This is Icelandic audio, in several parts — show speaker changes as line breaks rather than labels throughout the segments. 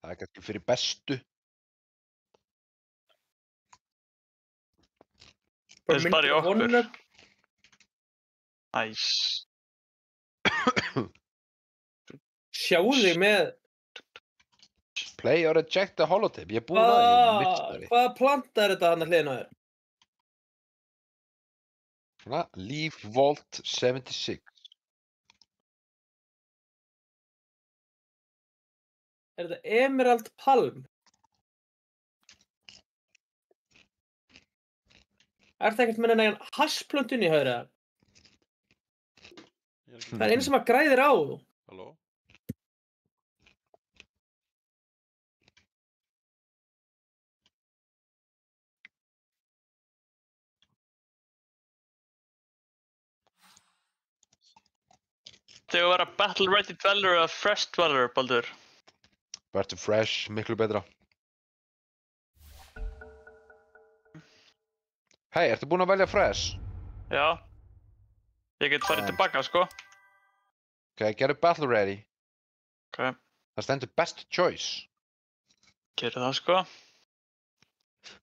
Það kannski fyrir bestu.
Bara í okkur.
One-up.
Næs.
Sjáu þig með...
Play or reject the holotape. Ég er búinn að því, ég er mistari.
Hvaða planta er þetta hann að hliðina þér?
Svona, Leaf Vault 76.
Er þetta Emerald Palm? Er það ekkert með enn hassplöntun í höfri? Það er einu sem að græðir á þú.
Halló?
Þegar að vera Battle Ready Dweller eða Fresh Dweller, Baldur.
Verður fresh, miklu betra. Hei, ertu búinn að velja fresh?
Já. Ég get farið tilbaka, sko.
Ok, gerðu battle ready.
Ok,
Það stendur best choice.
gerir það, sko.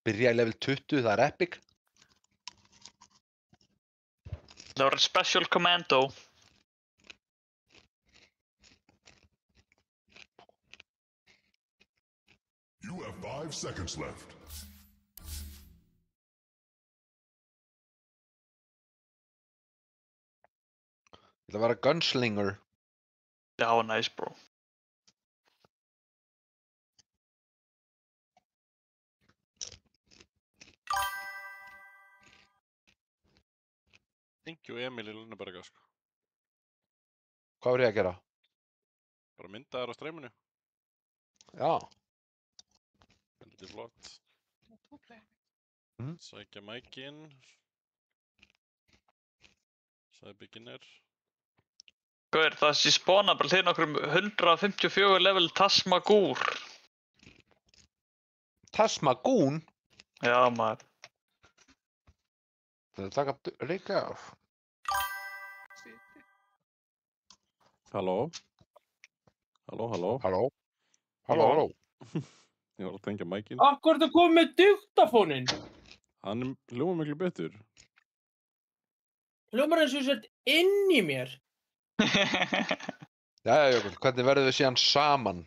Byrja í level 20, það er epic.
Það var Special Commando.
You have 5 seconds left.
Ég ætla að vera gunslinger.
Já, nice, bro.
Ingi og Emil í Lunnaberga, sko.
Hvað var ég að gera?
Bara myndaðar á streyminu.
Já.
Heldur flott.
Mhm.
Sækja mækinn. Sæði beginner.
Gauður, það sé spána bara til nokkrum 154 level Tasmagúr.
Tasmagoon?
Já, maður.
Það taka líka af.
Halló? Halló, halló?
Halló? Halló, halló?
Ég var að tengja mækinn.
Akkur er þetta komið með duktafóninn?
Hann hljóma miklu betur.
Hljómar eins og þú sért inn í mér.
Jæja, Jökull, hvernig verðum við síðan saman?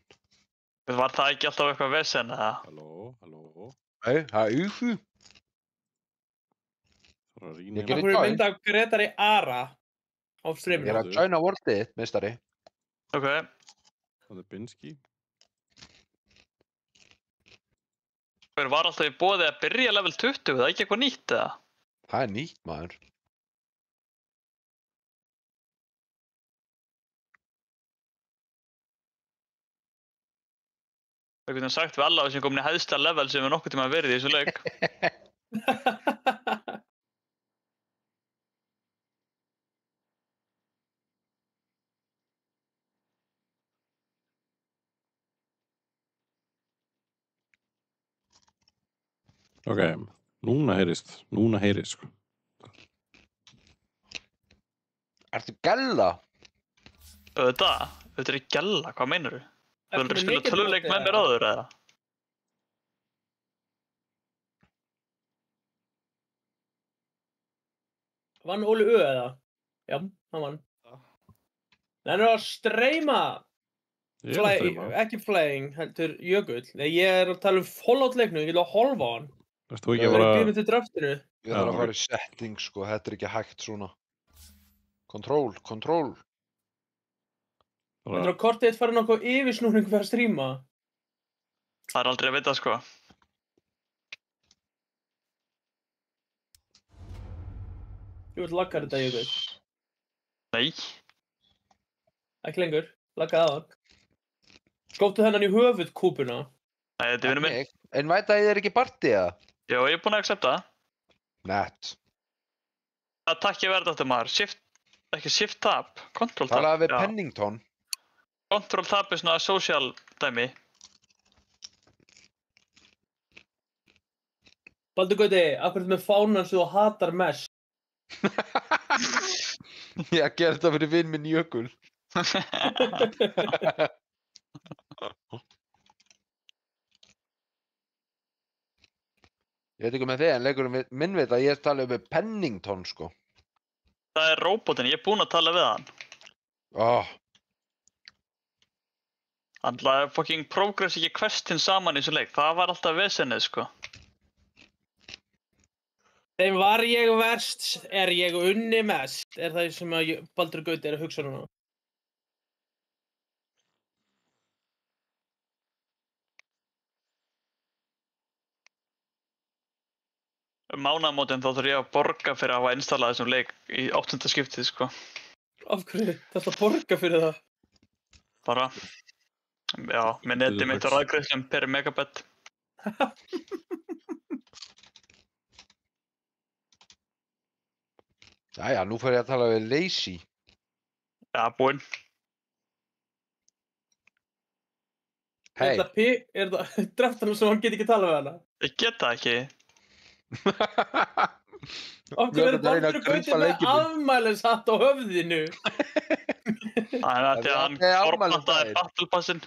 Var það ekki alltaf eitthvað vesen, eða?
Halló, halló?
Hei, það er yfir.
Það er að
Ég
rýna
gerði-
Akkur er mynd af Gretari Ara á
Ég er
streyminu.
að joina worldið þitt, meistari.
Ok,
Það er Binski.
hver var alltaf í boði að byrja level 20, það er ekki eitthvað nýtt, eða?
Það er nýtt, maður.
Við getum sagt við alla sem komin í hæðsta level sem við nokkuð tíma verið í þessu leik.
Ok, núna heyrist, sko.
Ertu gælla?
Þetta er í gælla, hvað meinar þú? Þú
Ertu
heldur að
með
spila
mikið
töluleik
brotið,
með mér
eða?
áður, eða?
Vann Óli Ö eða? Já, hann vann. Það er að streyma.
Ég er að streyma.
Ekki flying, heldur Jökull. Nei, ég er að tala um Fallout-leiknum, ég vil að holfa á hann.
Erst þú ekki
Já,
að
Það er
fara...
bíðið til draftinu.
Ég þarf
Já,
að fara í settings, sko. Þetta er ekki hægt svona. Control, control.
Þetta er að kortið eitt fara nokkuð yfirsnúning fyrir að stríma.
Það er aldrei að vita, sko.
Ég vil lagga þetta, Jökull.
Nei.
Ekki lengur, laggaði á hann. Skóttu þennan í höfuð kúpuna.
Nei, þetta er vinur minn.
En væta ég er ekki partí, eða?
Já, ég er búinn að accepta það.
Nett.
Það takk ég verða þetta maður. Shift, ekki shift tab. Control tab.
Talaði við
Já.
Pennington.
Control tab er svona social dæmi.
Baldur Gauti, akkur með fánan sem þú hatar mest.
Ég gerði þetta fyrir vinn minn Jökull. Ég veit ekki með þig, en leikurinn minn veit að ég tala um Pennington, sko.
Það er róbotinn, ég er búinn að tala við hann. Hann laði fucking progress ekki questin saman í þessu leik. Það var alltaf vesennið, sko.
Þeim var ég verst, er ég unni mest, er það sem að Baldur Gauti er að hugsa núna.
Mánaðamótin þá þurf ég að borga fyrir að hafa installað þessum leik í 8. skiptið, sko.
Af hverju? Það er að borga fyrir það.
Bara, já, með neti mitt á ræðgreiðslum per megabit.
Jæja, nú fer ég að tala við Lazy.
Já, búinn.
Hey.
Er það draftanum sem hann get ekki tala við hana?
Ég get það ekki.
Okkur er Baldur Gauti með afmælishatt á höfðinu.
Það er því að hann formantaði Battlepassin.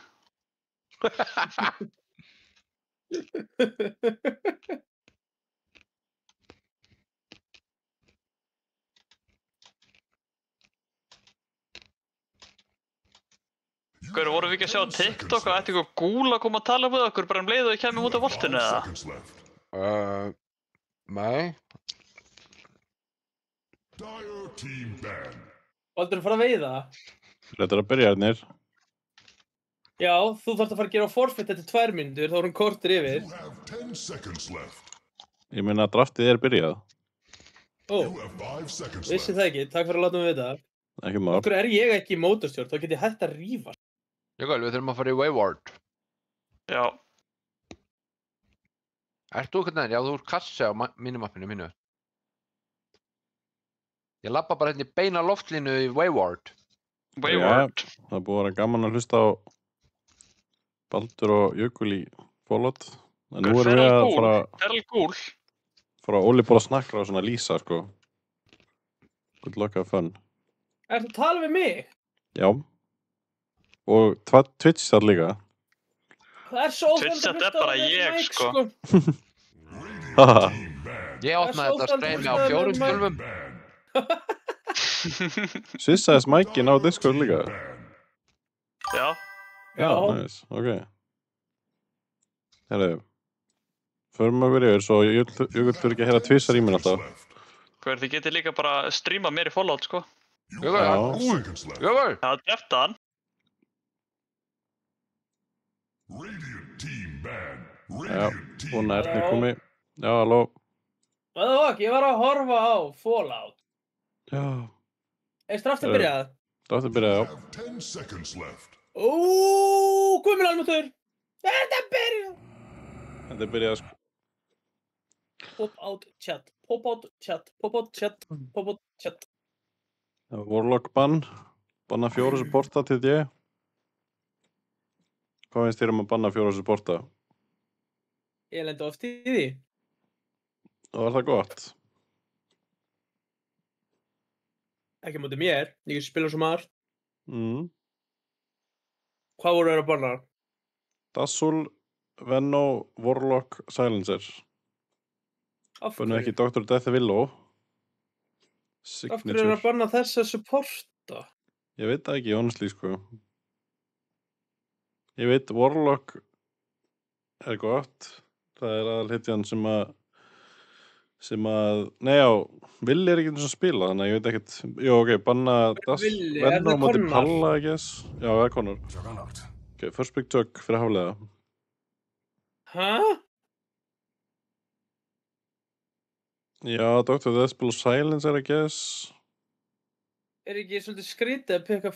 Hver, vorum við ekki að sjá TikTok og ætti ykkur gúl að koma að tala við okkur bara leið og við kemum út af voltinu eða?
Nei.
Baldur að fara að veiða?
Þetta er að byrja hennir.
Já, þú þarft að fara að gera forfeit eftir 2 mínútur, þá er hún kortur yfir.
Ég meina að draftið er byrjað.
Vissi það ekki, takk fyrir að láta mig vita.
Ekki mál.
Okkur er ég ekki í mótorstjórn, þá get ég hægt að rífast.
Jökull, við þurfum að fara í Wayward.
Já.
Ert þú hvernig? Já, þú ert kassi á minimappinu mínu. Ég labba bara hérna í beina loftlínu í Wayward.
Wayward.
Já, það er búið að vera gaman að hlusta á Baldur og Jökull í Fallout. En nú erum við að fara Óli búið að snakka á svona Lísa, sko. Good luck, have fun.
Ertu að tala við mig?
Já. Og Twitch það líka.
Það er svo
Twitch þetta er bara ég, sko.
Ég opnaði þetta streymi á 4 skjölfum.
Svissaðist mækin á Discord líka?
Já.
Já, nice, ok. Herru, förum okkur yfir, svo Jökull þurfi ekki að heyra tvissar í mér alltaf.
Hver, þið getið líka bara að streama mér í Fallout, sko.
Jökull!
Það er drefta hann.
Já, hún er Erni komi. Já, halló.
Það var ekki, ég var að horfa á Fallout.
Já.
Er draftið byrjað?
Draftið byrjað, já.
Guðminn almáttur! Þetta er byrjað!
Þetta er byrjað, sko.
Pop-out chat, pop-out chat, pop-out chat, pop-out chat.
Warlock bann. Banna 4 supporta til ég. Hvað finnst þér að banna 4 supporta?
Ég lendi oft í því.
Og var það gott?
Ekki á móti mér, ég spila svo margt. Hvað voru þeir að banna?
Dazzle, Venno, Warlock, Silencer. Bannu ekki Dr. Death Willow.
Af hverju eru að banna þess að supporta?
Ég veit það ekki, honestly, sko. Ég veit, Warlock er gott. Það er aðalhetjan sem að, nei já, Willi er ekki eins og spila, þannig að ég veit ekkert, jú, ok, banna Venno á móti Palla, I guess. Já, það er Connor. Ok, first pick tök fyrir haflega.
Hæ?
Já, Dr. Deathblow Silencer, I guess.
Er ekki svolítið skrítið að pikka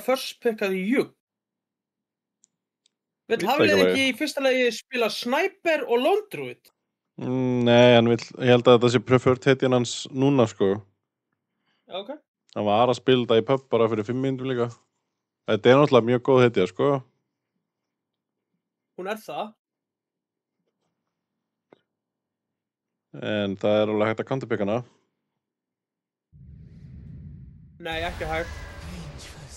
first pickaði Jugg? Vill Hafleð ekki í fyrsta lagi spila Sniper og Lone Druid?
Nei, ég held að þetta sé preferred hetjan hans núna, sko.
Já, ok.
Hann var að spila þetta í pub bara fyrir 5 mínútur líka. Þetta er náttúrulega mjög góð hetja, sko.
Hún er það.
En það er alveg hægt að counterpicka hana.
Nei, ekki hægt.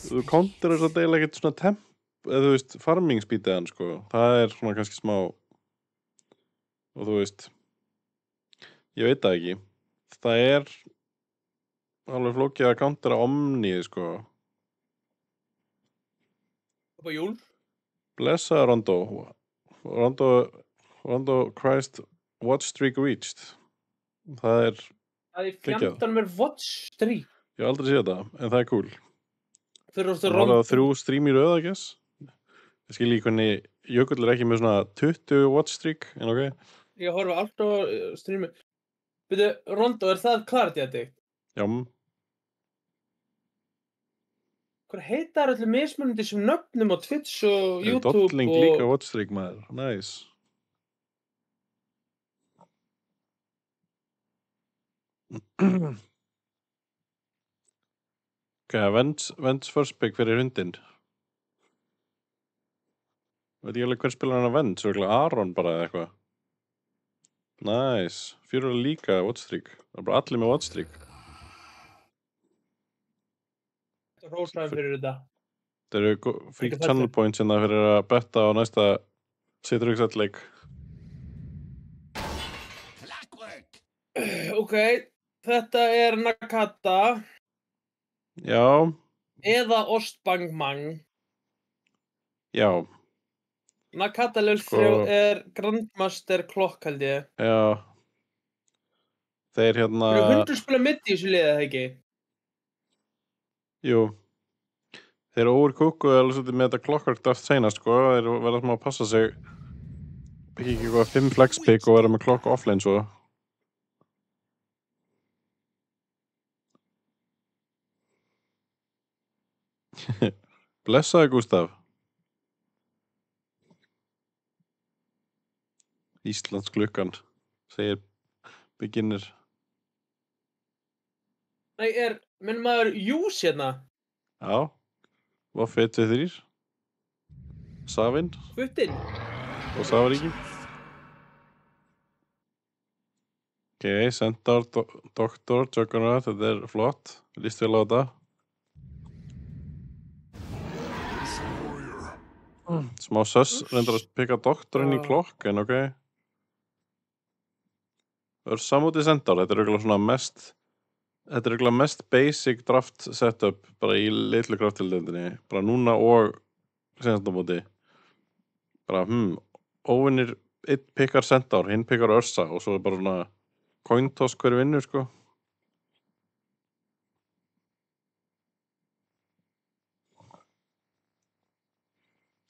Þú counter þess að deila ekkert svona temp, eða þú veist, farming speedið hann, sko. Það er svona kannski smá, og þú veist, Ég veit það ekki. Það er alveg flókið að countera Omni, sko.
Upp á jól.
Blessa Rondo. Rondo Christ watch streak reached. Það er
Það er fjandan mér watch streak.
Ég hef aldrei séð þetta, en það er cool.
Fyrir
Það var það 3 stream í röð, I guess. Ég skil ekki hvernig Jökull er ekki með svona 20 watch streak, en ok.
Ég horfa alltaf á streami. Byrju, Rondo, er það Clarity Addict?
Já.
Hvað heitar allir mismunandi sem nöfnum á Twitch og YouTube
Dottling líka watch streak, maður. Nice. Ok, Vents first pick fyrir hundinn. Veit ég alveg hver spilar hann að Vents? Aron bara eða eitthvað. Nice. Fjörur líka watch streak. Það er bara allir með watch streak.
Rósaði fyrir þetta.
Það eru free channel points hérna fyrir að betta á næsta Citrix-leik.
Ok, þetta er Nakata.
Já.
Eða Ostbangmang.
Já.
Nakata level 3 er Grandmaster klokk, held ég.
Já. Þeir hérna...
Það eru 100 spila mitt í þessu liði, eða ekki?
Jú. Þeir eru overkúkuð alveg svolítið með þetta klokkverk dæft seinast, sko. Þeir verða smá að passa sig. Byggja ekki eitthvað 5 flex pick og vera með klokk offline, svo. Blessaði Gústaf. Íslands klukkan, segir beginner.
Nei, minn maður Jús hérna?
Já. Vaffi 1-2-3. Savin.
Hvutinn.
Og Savaríki. Ok, Centaur, Doktor, Juggernaut, þetta er flott. Lýst vel á þetta. Smá söss, reyndar að pika Doktorinn í klokk, en ok. Samúti Centaur, þetta er örugglega svona mest basic draft setup bara í litlu kraftildöndinni. Bara núna og senast á móti. Bara, óvinnir einn pikkar Centaur, hinn pikkar Ursa og svo er bara svona coin toss hver vinnur, sko.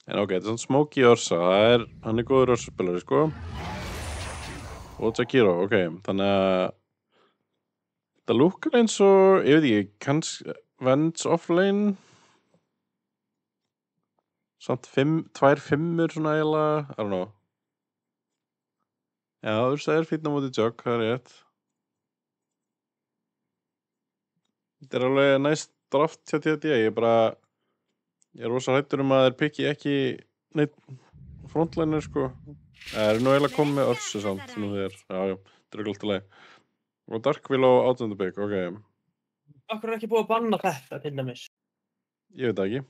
En ok, þetta er svona Smokey Ursa, hann er góður Ursa-spilari, sko. Og Jakiro, ok, þannig að þetta lúkkar eins og, ég veit ekki, kannski Vents offlane. Samt 2 5-ur svona eiginlega, I don't know. Já, Ursa er fínn á móti Jug, það er rétt. Þetta er alveg næst draft hjá TD, ég er rosa hræddur að þeir pikki ekki neitt frontliner, sko. Það er nú eiginlega komið með Ursu samt, nú þegar, já, þetta er alltaf leið. Og Darkville á 8. pick, ok.
Akkur er ekki búið að banna þetta, til dæmis?
Ég veit það ekki.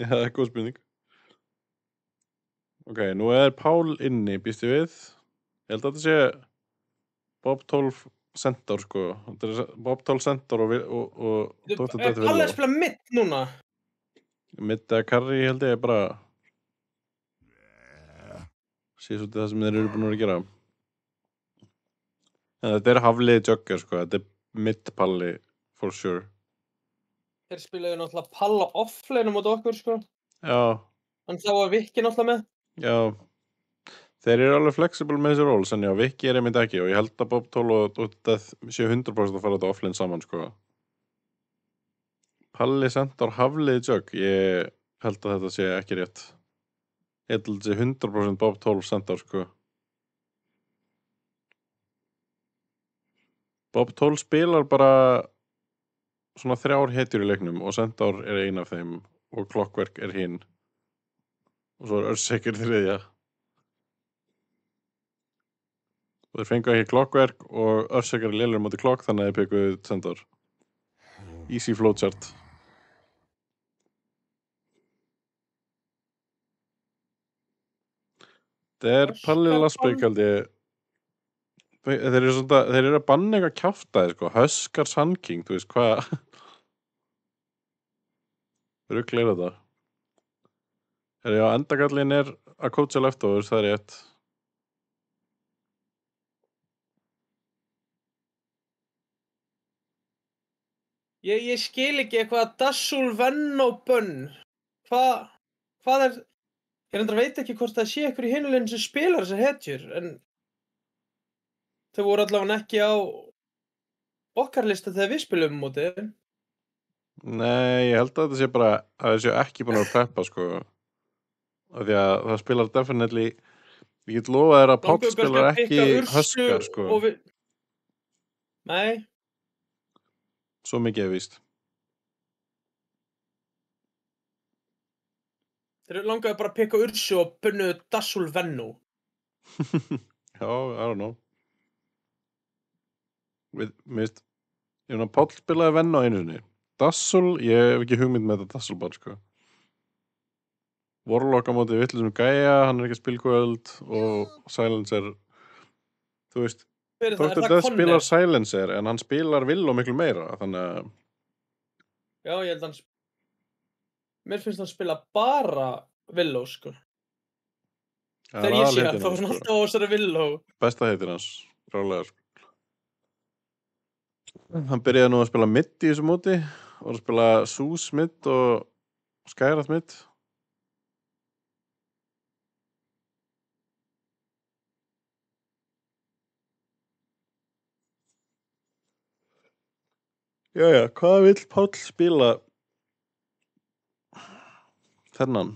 Það er góð spurning. Ok, nú er Pál inni, býst ég við. Ég held að þetta sé Bob 12 Centaur, sko. Þetta er Bob 12 Centaur og Dr. Death Willow.
Palli að spila mitt núna?
Mitt eða Carry held ég bara... Sé svolítið það sem þeir eru búin að gera. En þetta er hafliði Jugger, sko. Þetta er mitt Palli, for sure.
Þeir spilaðu náttúrulega Palla offline mot okkur, sko.
Já.
En þá var Viki náttúrulega með.
Já. Þeir eru alveg flexible með þessi roles, en já, Viki er einmitt ekki og ég held að Bob 12 og Death séu 100% að fara þetta offline saman, sko. Palli Centaur hafliði Jug, ég held að þetta sé ekki rétt. Ég held að þetta sé 100% Bob 12 Centaur, sko. Bob 12 spilar bara svona 3 hetjur í leiknum og Centaur er ein af þeim og Clockwork er hinn. Og svo er Earthshaker þriðja. Og þeir fengu ekki Clockwork og Earthshaker er lélegur móti Clock, þannig að þeir pekuðu Centaur. Easy flowchart. Það er Palli Lasbeck, held ég. þeir eru að banna eitthvað kjaftaði, sko. Huskar Sun King, þú veist, hvað rugl er þetta? Já, endagallin er að coacha leftovers, það er rétt.
Ég skil ekki eitthvað Dassul Venno Bönn. Hvað er... Ég reyndar veit ekki hvort það sé ykkur í hinuleginn sem spilar þessar hetjur, en þau voru allavega ekki á okkar lista þegar við spilum mótið.
Nei, ég held að þetta sé bara að það sé ekki búin að preppa, sko. Af því að það spilar definitely, ég get lofað þér að Páll spilar ekki Huskar, sko.
Nei.
Svo mikið er víst.
Þeir langaði bara að pikka Ursu og bunnu Dassul Venno.
Já, I don't know. Páll spilaði Venno einu sinni. Dassul, ég hef ekki hugmynd með þetta Dassul bara, sko. Warlock á móti vitlausum gæja, hann er ekki að spila kvöld og Silencer, þú veist, Dr. Death spilar Silencer en hann spilar Willow miklu meira, þannig að...
Já, ég held að mér finnst hann spila bara Willow, sko. Þegar ég sé hann, þá var hann alltaf á þessari Willow.
Besta heitir hans, rálega, sko. Hann byrjaði nú að spila mid í þessu móti og að spila Sus mid og Skyrrath mid. Jæja, hvað vill Páll spila þennan?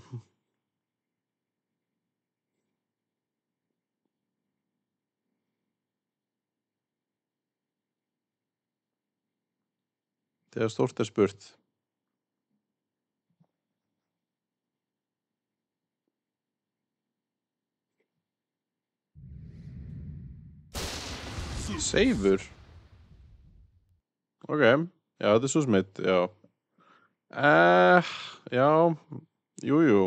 Þegar stórt er spurt. Seifur? Ok, já, þetta er svo smitt, já. Já, jú.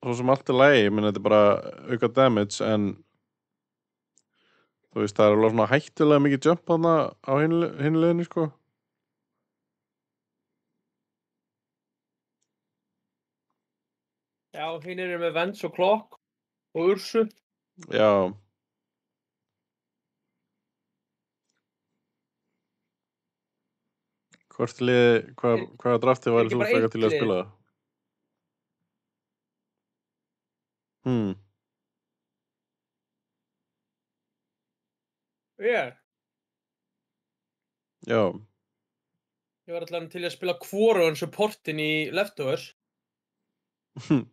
Svo sem allt er lægi, ég minn þetta er bara auka damage, en þú veist, það er alveg svona hættulega mikið jump þarna á hinu liðinu, sko.
Já, hinn eru með Vents og Clock og Ursu.
Já. Hvort liði, hvaða draftið væri svo frekar til að spila það?
Yeah.
Já.
Ég var allavega til að spila hvorugan supportin í Leftovers.
Hvað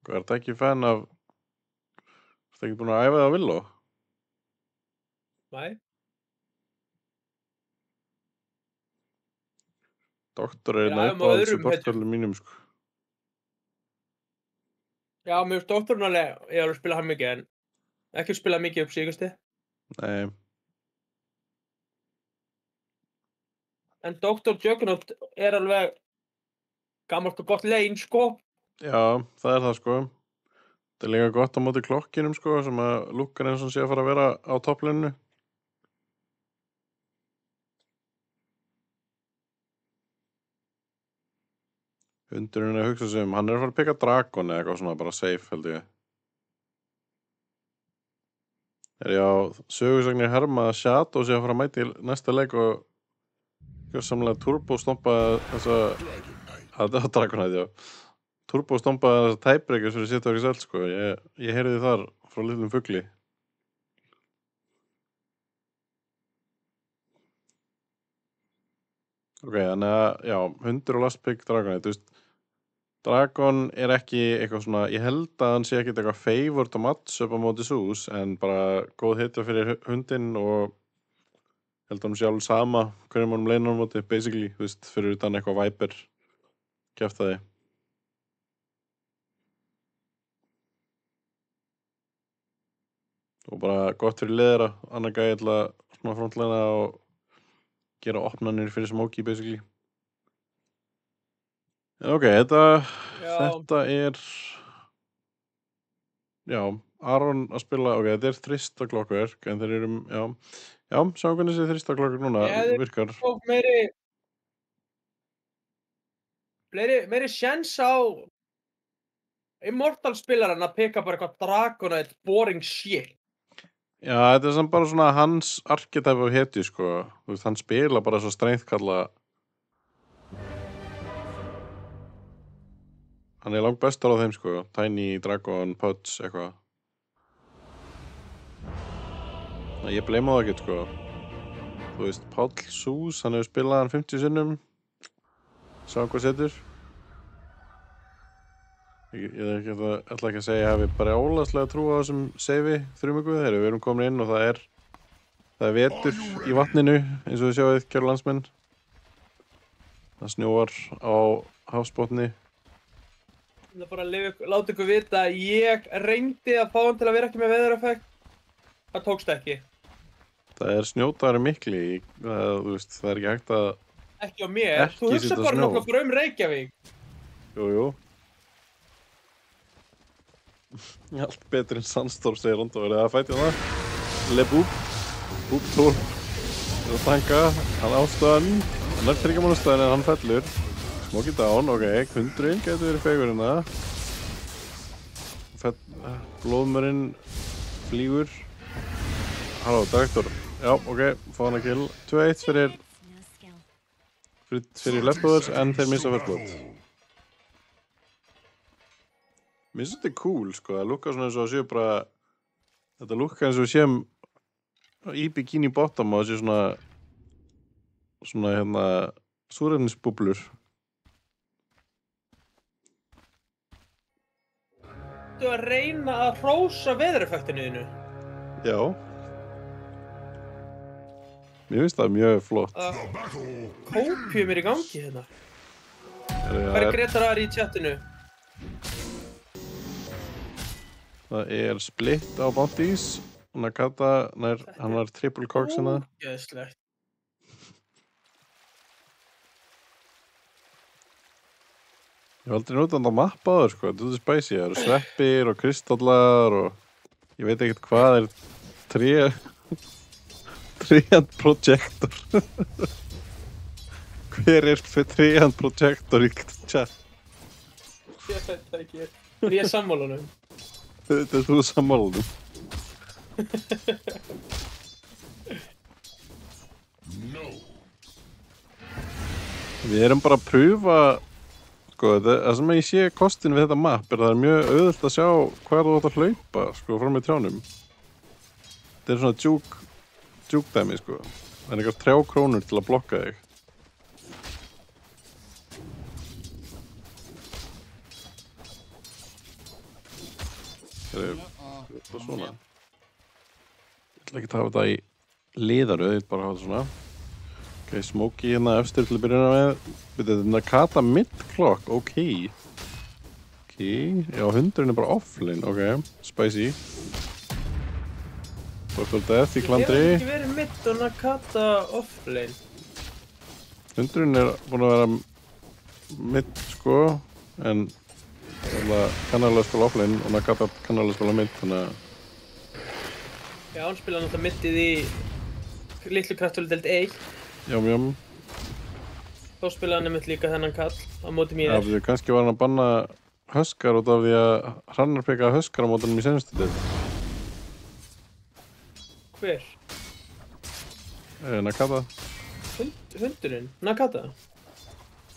er þetta ekki fan af... Er þetta ekki búin að æfa það á Willow?
Nei.
Doktor er einn upp á supportkvöldum mínum, sko.
Já, mér finnst doktorinn alveg, ég har að spila hann mikið, en ekki spila mikið upp síðusti.
Nei.
En Dr. Juggernaut er alveg gammalt og gott lane, sko.
Já, það er það, sko. Það er líka gott á móti klokkinum, sko, sem að lukkar eins og sé að fara að vera á topplinnu. Hundurinn að hugsa sig hann er að fara að peka Dragon eða eitthvað svona, bara safe, held ég. Já, sögusagnir herma að Shadow sé að fara að mæti næsta leik og gjörsamlega turbostompa þessa... Það var Dragonite, já. Turbostompa þessa tiebreakers fyrir sitt og ekki selv, sko. Ég heyrði þar frá litlum fugli. Ok, þannig að, já, hundur og last pick Dragonite, þú veist. Dragon er ekki eitthvað svona, ég held að hann sé ekkert eitthvað favored og match upp á móti Sus, en bara góð hitja fyrir hundinn og held að hann sé alveg sama hverjum honum leinar á móti, basically, þú veist, fyrir utan eitthvað Viper kjaftaði. Og bara gott fyrir liðara, annar gæði til að svona frontlæna og gera opnanir fyrir Smokey, basically. Ok, þetta er, já, Aron að spila, ok, þetta þristaglokkverk, en þeir eru, já, sjáum hvernig þessi þristaglokkverk núna virkar.
Meiri sjens á Immortal spilaran að peka bara eitthvað Dragonite boring shit.
Já, þetta samt bara svona hans archetype af hetju, sko. Þú veist, hann spila bara svo strengthkalla. Hann langt bestur á þeim, sko. Tiny, Dragon, Pudge, eitthvað. Ég bleyma það ekki, sko. Þú veist, Páll Sús, hann hefur spilað hann 50 sinnum. Sá hvað setur. Ég ætla ekki að segja að ég hafi bara ólaslega trú á þessum seifi þrjumöku. Þegar við erum komin inn og það er vetur í vatninu, eins og þið sjáuð, kæru landsmenn. Það snjóar á hafsbotni.
Það er bara að láta ykkur vita að ég reyndi að fá hann til að vera ekki með veðureffekt. Það tókst ekki.
Það er snjódagur mikli. Þú veist, það er ekki hægt að...
Ekki á mér. Þú hugsa bara nokkuð bara Reykjavík.
Jú. Allt betri en Sandstorm, segir hann. Það er að fætja það. Lebúb. Búbtúr. Það er að tanka. Hann ástöðan. Hann er 3 mánu stöðan en hann fellur. Smokey down. Ok, hundurinn getur verið fegurinn það. Blóðmörinn flýgur. Halló, Direktor. Já, ok. Fá hann að kill. 2-1 fyrir leftovers en þeir missa first blood. Mér finnst þetta cool, sko. Það lúkkar svona eins og að séu bara... Þetta lúkkar eins og séum í bikini bottom og það séu svona súrefnisbúblur.
Þú að reyna að hrósa veðureffektinu þínu?
Já. Mér finnst það mjög flott.
Kópium í gangi hérna. Hvað er Gretar Ari í chatinu?
Það er split á bounties. Nakata, hann var triple cogs hérna.
Ógeðslegt.
Ég hef aldrei notað þetta mappa áður, sko. Þetta er spicy. Það eru sveppir og kristallar og ég veit ekkert hvað er Treant Projector. Hver er Treant Projector í chat?
Ég veit það ekki. Ég er sammálunum.
Þetta er þú sammálunum. Við erum bara að pröfa, sko, það sem ég sé kostin við þetta map er að það er mjög auðvelt að sjá hvað þú átt að hlaupa, sko, frá með trjánum. Þetta er svona djúk dæmi, sko. Það er eitthvað 3 krónur til að blokka þig. Það er svona. Ég ætla ekki að hafa þetta í liðaröð, ég ætla bara að hafa þetta svona. Ok, Smokey hérna efstir til að byrja með. Þetta er Nakata mid-clock, ok. Ok, já, hundurinn er bara offlane, ok. Spicy. Dr. Death í klandri.
Ég hef ekki verið mid og Nakata offlane.
Hundurinn er búinn að vera mid, sko, en kannalega spila offlane og Nakata kannalega spila mid, þannig að...
Já, hann spila náttúrulega middið í litlu kraftöldeld 1.
Jám.
Þá spila hann einmitt líka þennan kall á móti mér.
Já, því kannski var hann að banna Huskar út af því að Hrannar peka Huskar á mótunum í senustu deild.
Hver?
Nakata.
Hundurinn? Nakata?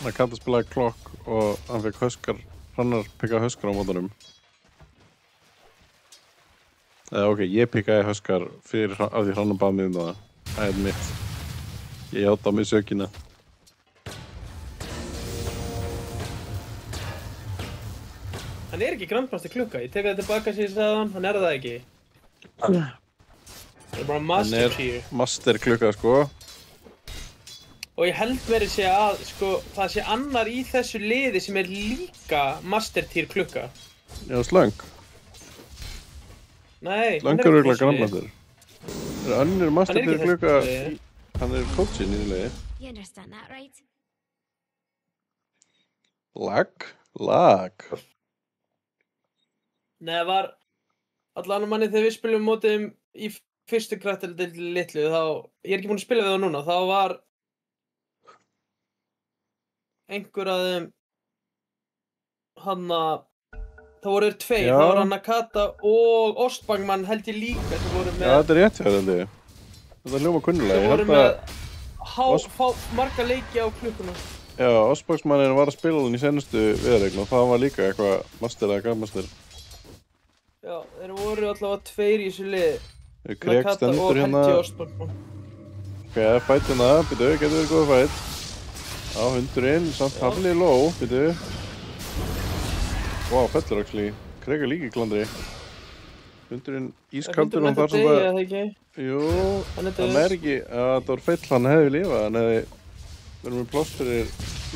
Nakata spilaði Clock og hann fekk Huskar, Hrannar peka Huskar á mótunum. Ok, ég pekaði Huskar fyrir af því Hrannar bað mig það. Það er mitt. Ég játa á mig sökina.
Hann er ekki grandmaster klukka, ég tek það tilbaka sér sagðan, hann er það ekki. Það er bara master tier.
Hann er master klukka, sko.
Og ég held verið sé að, sko, það sé annar í þessu liði sem er líka master tier klukka.
Já, Slöng.
Nei,
Slöng er örugglega grandmaster. Það er önnur master tier klukka, hann er coachinn í því liði.
You understand that, right?
Lag.
Nei, það allan manni þegar við spilum mótið þeim í fyrstu karakterdeildinni litlu, þá, ég er ekki búinn að spila við það núna, þá var einhver af þeim, það voru þeir tveir,
Já.
það var hann Nakata og Ostbangmann held ég líka, sem voru
Já,
með,
þetta er rétt hjá þér, held ég. Þetta hljóma kunnulega.
sem
Ég
voru
held að,
með marga leiki á klukkuna.
já, Osboxmanninn var að spila hann í senustu viðureign og það var líka eitthvað master eða grandmaster.
Já, þeir voru allavega tveir í þessu liði,
Greg
Nakata og
stendur hérna.
Helgi Ostbangmann.
Ok, fætt hérna, býtu, getur verið góð fætt. Á, hundurinn, samt Halli low, býtu. Vá, fellur actually. Greg er líka í klandri. Hundurinn ískaldur og hann þarf svona
það ekki?
Jú,
Hann
hann er ekki, það var feill, hann hefði lifað, hann hefði verið með pláss fyrir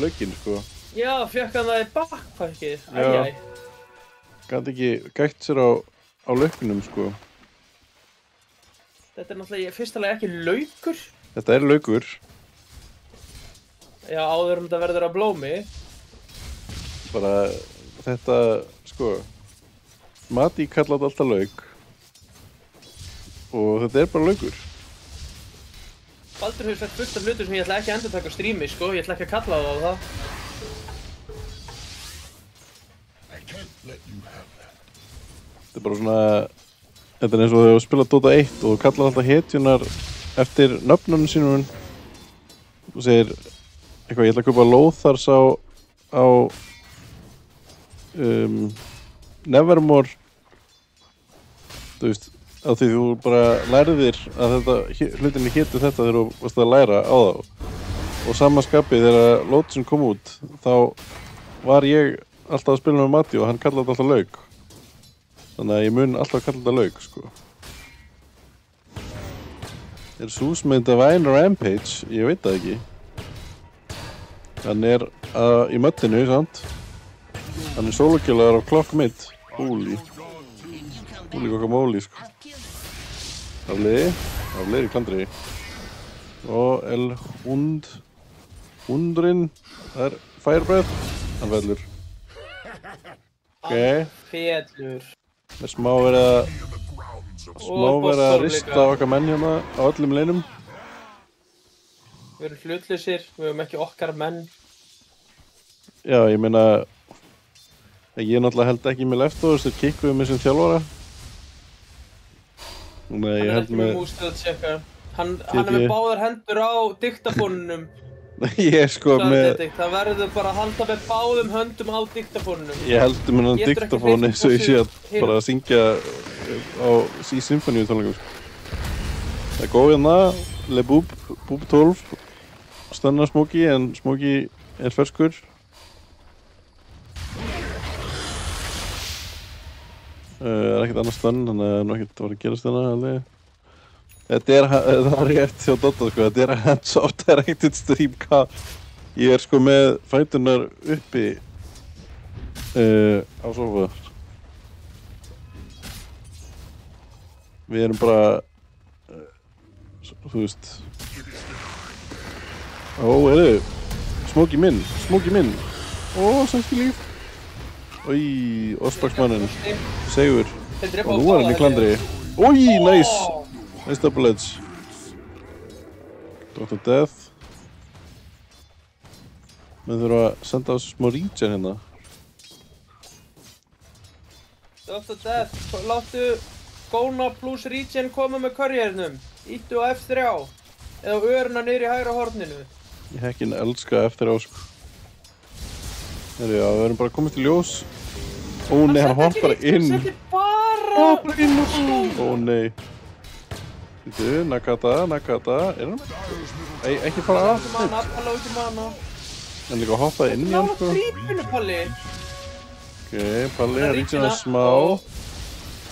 laukinn, sko.
Já, fjökk hann það í bakfækkið,
Já.
æjæj.
Gat ekki gætt sér á laukunum, sko.
Þetta er náttúrulega fyrsta lagi ekki laukur.
Þetta er laukur.
Já, áður þetta verður að blómi.
Bara þetta, sko, Mati kallaði alltaf lauk. Og þetta er bara laukur.
Baldur hefur fætt fullt af hlutur sem ég ætla ekki að endurtaka á strími, sko. Ég ætla ekki að kalla það á það.
Þetta er bara svona, þetta er eins og þegar þú spila Dota 1 og þú kallar alltaf hetjunar eftir nöfnunum sínum. Þú segir eitthvað, ég ætla að kaupa Lothars á Nevermore. Þú veist, af því þú bara lærðir að þetta hlutinni hétu þetta þegar þú varst að læra á það. Og sama skapið þegar Lothsin kom út, þá var ég alltaf að spila með Mati og hann kallaði þetta alltaf lauk. Þannig að ég mun alltaf kalla þetta lauk, sko. Er Zeus með Divine Rampage? Ég veit það ekki. Hann er í möttinu, sant? Hann er sólokjölaður á Clock Mid. Holy. Holy guacamole, sko. Afliði í klandri. Og Hundurinn, það er Fire Breath. Hann fellur. Ok.
Fellur.
Það er smá verið að rista okkar menn hérna á öllum leinum.
Við erum hlutlausir, við erum ekki okkar menn.
Já, ég meina, ég náttúrulega held ekki með leftovers, þeir kikkuðu mig sem þjálfara. Nei, ég held með...
Hann er með báðar hendur á diktafónunum.
Ég er sko með...
Það verður bara að halda með báðum höndum á diktafónunum.
Ég held með hann diktafón eins og ég sé að bara að syngja í symfóníu tónleikum. Það er góð hérna, Le Boob 12. Stanna Smokey, en Smokey er ferskur. Það er ekkert annað stönn, þannig að það er nú ekkert að vera að gerast hérna, alveg. Það er rétt hjá Dota, sko, þetta er hands-off directed stream cam. Ég er sko með fæturnar uppi á sofa. Við erum bara, þú veist. Smokey minn. Sænski líf. Í, Osboxmanninn, Sigur. Og nú er hann í klandri. Nice! Nice double edge. Dr. Death. Við þurfum að senda á þessu smá regen hérna.
Dr. Death, láttu Góna plus regen koma með couriernum. Íttu á F3. Eða örna niður í hægra horninu.
Ég hekkin elska F3, sko. Herri, já, við erum bara komið til ljós. Nei, hann hoppar inn.
Hann setti bara
inn og sló. Nei. Þú, Nakata, er hann? Ekki fara af.
Palli á ekki mana.
Hann líka hoppaði inn í hann, sko.
Ná þrýpinu, Palli.
Ok, Palli, hann ríkir hann smá.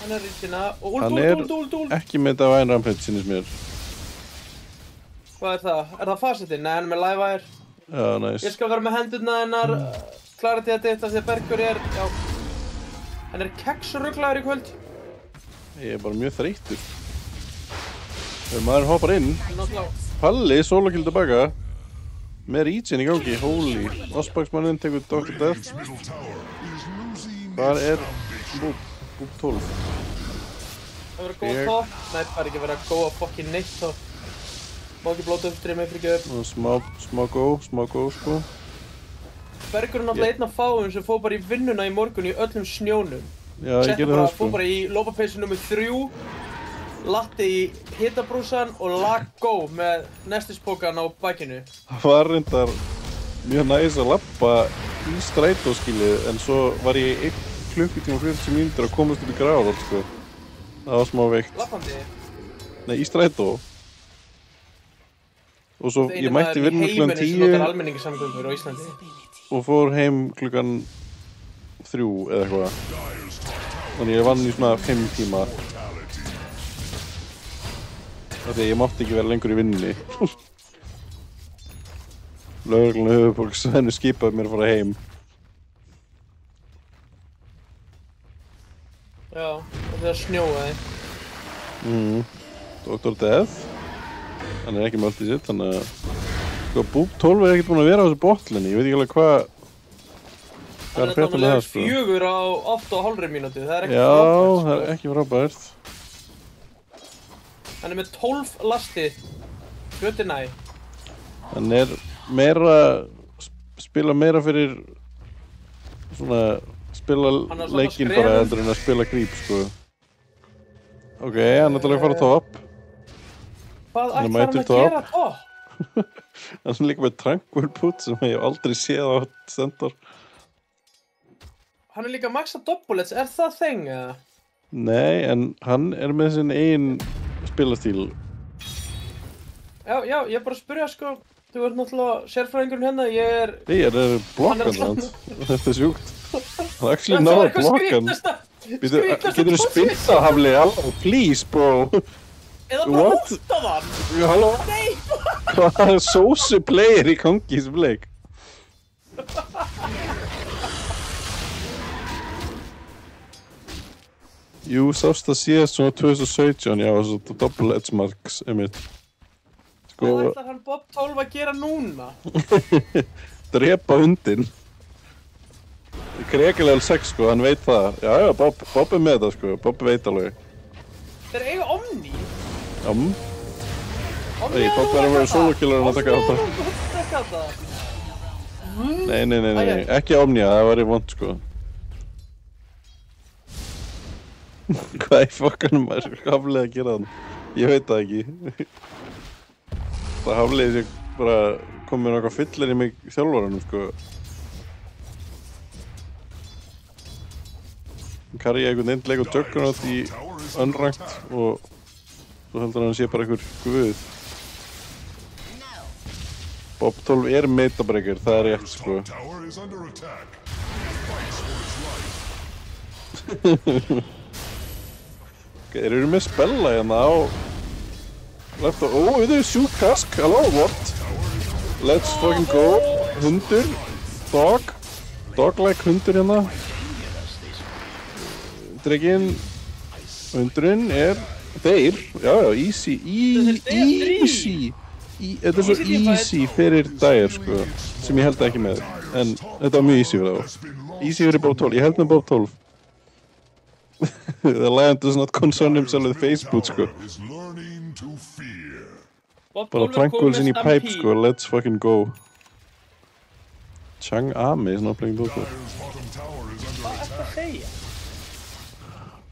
Hann er ríkina. Og
Hann er ekki með Divine Rampage, sýnist mér.
Hvað er það? Er það fasetinn? Nei, hann er með live wire.
Já, næs.
Ég skal vera með hendurna hennar. Clarity að þetta því að Bergur er, já. Hann er keksruglaður í kvöld.
Ég er bara mjög þreyttur. Þegar maður hoppar inn. Palli, solokill tilbaka. Með regen í gangi, holy. Osboxmanninn tekur Dr. Death. Hvar er Boob 12?
Það verður að góða topp. Nei, það er ekki verið að góða fucking neitt þá. Má ekki blóta upp streama fyrir ekki
Smá go, sko.
Bergur náttúrulega einn af fáum sem fór bara í vinnuna í morgun í öllum snjónum.
Já, ég gerði það, sko.
Fór bara í lópapeysu nr. 3, latti í hitabrúsan og lag go með nestispokan á bakinu.
Það var reyndar mjög næs að labba í strætóskilið, en svo var ég 1 klukkutíma og 40 mínútur að komast upp í Grafarholt, sko. Það var smá veikt.
Labbandi?
Nei, í strætó. Og svo ég mætti vinna klukkan 10
sem notar almenningssamgöngur á Íslandi.
Og fór heim klukkan 3 eða eitthvað. Þannig ég vann í svona 5 tíma. Af því að ég mátti ekki vera lengur í vinnunni. Lögreglan á höfuðborgarsvæðinu skipaði mér að fara heim.
Já, og það snjóaði.
Dr. Death. Hann er ekki með allt í sitt, þannig að sko, Búb 12 er ekkert búinn að vera á þessu botlinni, ég veit ekki alveg hvað er frétta með það, sko.
Hann er 4 á 8,5 mínútu, það er ekki
frábært,
sko.
Já, það er ekki frábært.
Hann er með 12 lasti, hluti næ.
Hann er meira, spila meira fyrir svona, spila leikinn bara heldur en að spila gríp, sko. Ok, hann er alveg að fara topp.
Hvað ætlar hann að gera topp?
Hann er líka með Tranquil Boot sem ég hef aldrei séð á Stentor.
Hann er líka að maxa doppulets, er það þeng eða?
Nei, en hann er með sinn eigin spilastíl.
Já, ég er bara að spyrja, sko. Þú ert náttúrulega sérfræðingurinn hérna, ég er...
Ég er blokkan hans. Þetta er sjúkt. Hann actually náði að blokka hann. Getur þú spilta hafli alveg, please, bro.
Eða bara hóta þann!
Já, halló?
Nei!
Hvað er sósu player í gangi í þessum leik? Jú, sást það síðast svona 2017, já, svona double edge marks, einmitt. Sko...
Hvað ætlar hann Bob 12 að gera núna?
Drepa hundinn. Krekilegal 6, sko, hann veit það. Já, Bob er með það, sko, Bob veit alveg.
Þeir eiga Omni?
Nei, Bob er að vera solokillarinn að taka þetta. Nei, ekki Omnia, það væri vond, sko. Hvað í fokkanum er Hafliði að gera þannig? Ég veit það ekki. Það Hafliði sé bara komið með eitthvað fyllir í mig þjálfaranum, sko. Hann karja einhvern endleik og Juggernaut í unranked og svo heldur hann sé bara einhver guð. Bob 12 er metabreaker, það er rétt, sko. Þeir eru með spella hérna á left og... Ó, þetta er sjúk kask, halló, what? Let's fucking go. Hundur, dog-like hundur hérna. Dreginn, hundurinn er... Þeir, já, easy. Þetta er svo easy fyrir Dire, sko, sem ég held ekki með, en þetta var mjög easy fyrir þá. Easy fyrir Bob 12, ég held með Bob 12. The lion does not concern himself with Facebook, sko. Bara tranquils inn í pipe, sko, let's fucking go. Chang'e is not playing Dota.
Hvað er það að segja?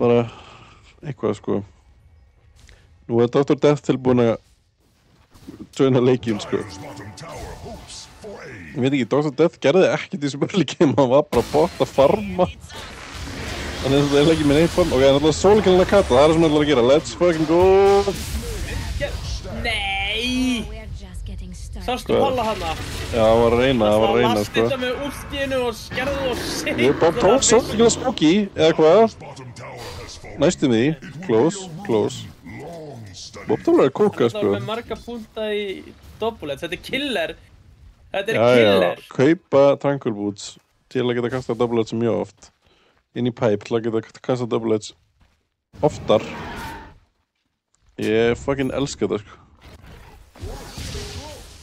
Bara eitthvað, sko. Nú er Dr. Death tilbúin að joina leikinn, sko. Ég veit ekki, Dr. Death gerði ekkert í þessum örleikinn, hann var bara bótt að farma. Hann er svona ekki með neitt farm. Ok, hann er alltaf solokillin að kata, það er sem hann ætlar að gera. Let's fucking go!
Nei! Sástu Palla hana?
Já, hann var að reyna, sko.
Last þetta með úrskinu og skerðu og sitt.
Ég er bara tók solokillin spooky, eða hvað? Næstum því. Close. Bob 12 er kóka, sko.
Það er með marga punta í doppulets, þetta er killer. Þetta er killer.
Já, kaupa Tranquil Boots til að geta kastað doppulets mjög oft. Inn í pipe til að geta kastað doppulets oftar. Ég fucking elska þetta, sko.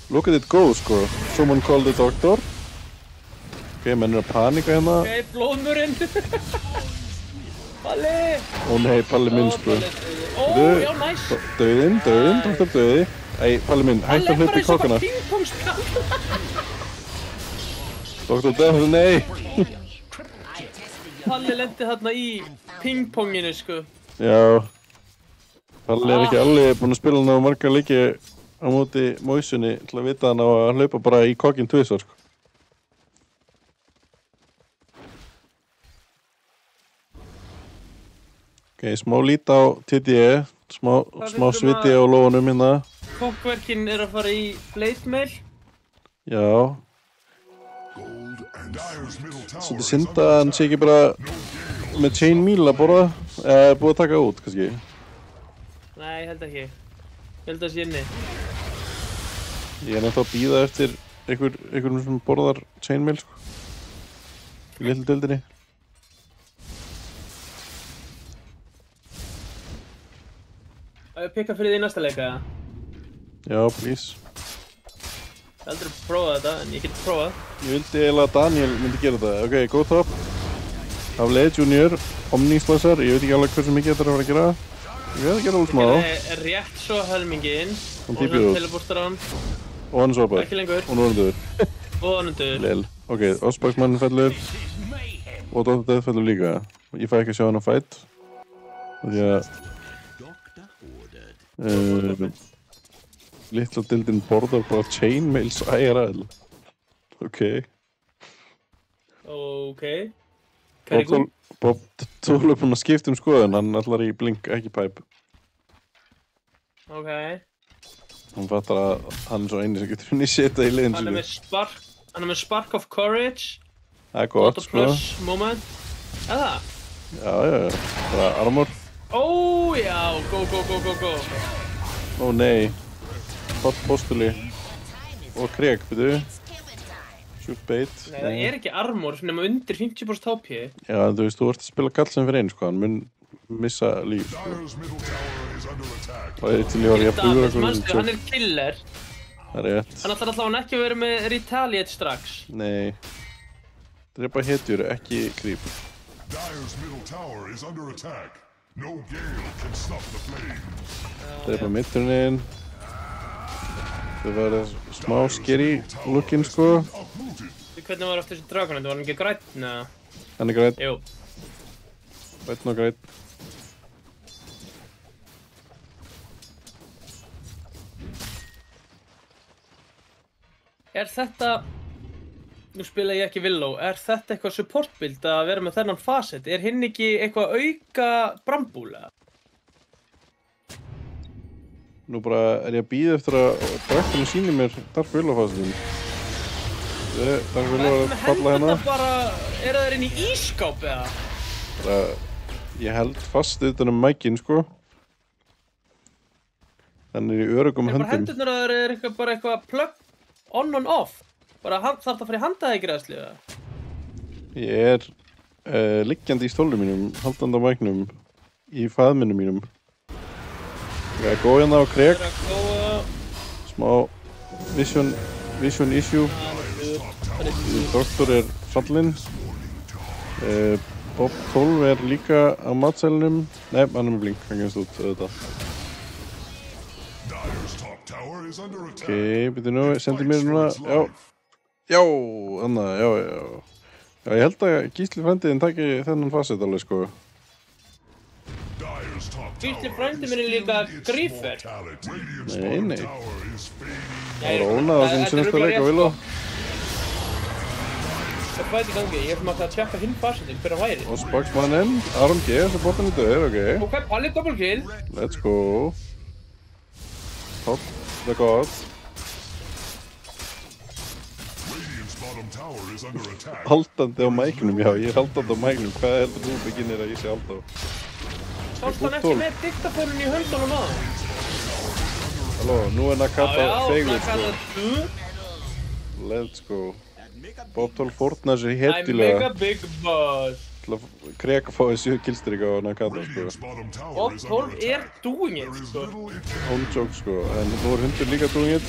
Look at it go, sko. Someone called the doctor. Ok, menn er að panika hérna.
Ok, blóðmurinn. Palli!
Ó nei, Palli minn, sko.
Ó, já, næs.
Dauðinn, doktor dauði. Æ, Palli minn, hætt að hluta í kokkuna.
Hann er bara eins og pingpongspjald.
Doktor Devil, nei.
Palli lendi þarna í pingponginu, sko.
Já. Palli ekki alveg búinn að spila hann á marga leiki á móti Moisunni til að vita hann á að hlaupa bara í kokkinn tvisvar, sko. Ok, smá lít á TDE, smá sviti á lófunum hérna.
Kokkverkin er að fara í blade mail.
Já. Svolítið synd að hann sé ekki bara með chain meal að borða, eða búið að taka út, kannski.
Nei, ég held ekki. Ég held að sé inni.
Ég er ennþá að bíða eftir einhverjum sem borðar chain meal, sko. Í litlu deildinni.
Að ég pikka fyrir því í næsta leika, eða?
Já, please.
Ég hef aldrei prófað þetta, en ég get prófað.
Ég vildi eiginlega að Daniel myndi gera þetta. Ok, go top. Hafleði Junior, Omnislasar, ég veit ekki alveg hversu mikið þetta er að fara að gera. Ég veit að gera alveg smá.
Er rétt svo helminginn.
Hann típið út.
Teleportar hann.
Og hann svapar.
Ekki lengur.
Og nú er hann döður.
Og hann er döður.
Lel. Ok, Ospaksmann fellur. Og Dr. Death fellur líka. Ég fæ ekki að sjá hann á fight. Því að... litla dildin borðar bara chainmails IRL. Ok.
Ok.
Bob Tool er búinn að skipta skoðun, hann ætlar í blink, ekki pipe.
Ok.
Hann fattar að hann er svo eini sem getur initiata í liðin
Hann er með Spark of Courage.
Það er gott, sko.
Plus moment. Eða það?
Já. Bara armor.
Ó, já. Go.
Ó, nei. Hot postuli. Og kreg, byrju. Shoot bait.
Nei, það er ekki armor nema undir 50% HP.
Já, þú veist, þú ert að spila kall sem fyrir einu, sko. Hann mun missa líf, sko. Það er til í að vera jafn hugur okkur.
Hann er killer.
Það er rétt.
Hann ætlar allavega ekki að vera með retaliate strax.
Nei. Drepa hetjur, ekki creep. Drepa mitturinn. Það var smá scary lookin, sko.
Hvernig var aftur þessi dragon? Var hann ekki grætt? Neða?
Hann er grætt.
Jú.
Grætt og grætt.
Er þetta... Nú spila ég ekki Willow. Er þetta eitthvað support build að vera með þennan facet? Er hinn ekki eitthvað auka brambúla?
Nú bara er ég að bíða eftir að dræktunum sýni mér Dark Willow facetin. Dark Willow er að falla hérna.
Er það inn í ískáp eða?
Ég held fast utan mækinn, sko. Þannig er í örugum höndum.
Hendurnar að það er bara eitthvað plug on and off? Bara þarf það að fara í handahægræðslu eða?
Ég er liggjandi í stólum mínum, haldandi á mæknum, í faðminum mínum. Ég er góð hérna á kreg. Smá vision issue. Doktor er fallinn. Bob 12 er líka á matsælunum. Nei, hann er með blink, hann kemst út auðvitað. Ok, byrju nú, sendi mér núna, já, þannig, já, ég held að Gísli frændiðinn taki þennan facet alveg, sko.
Gísli frændi minn er líka Griefer.
Nei. Það var ónað á sem sinnstu leik á Willow.
Það er bæti í gangi, ég ætlum að tjekka hinn facetin, hver að væri.
Og Spaksmanninn, RMG, svo bóttan í döður, ok.
Ok, Palli double kill.
Let's go. Top, the god. Haldandi á mæknum, já, ég er haldandi á mæknum. Hvað heldur þú beginnir að ég sé halda á?
Sást hann ekki með diktafónin í höndunum á?
Halló, nú er Nakata fegur, sko.
Nakata
Let's go. Bob 12 fórnar sér
I'm
hetjulega
mega big boss.
til að Kreg fái 7 killstreak á Nakata, sko.
Bob 12 er doing it, sko.
On joke, sko. En nú er hundur líka doing it.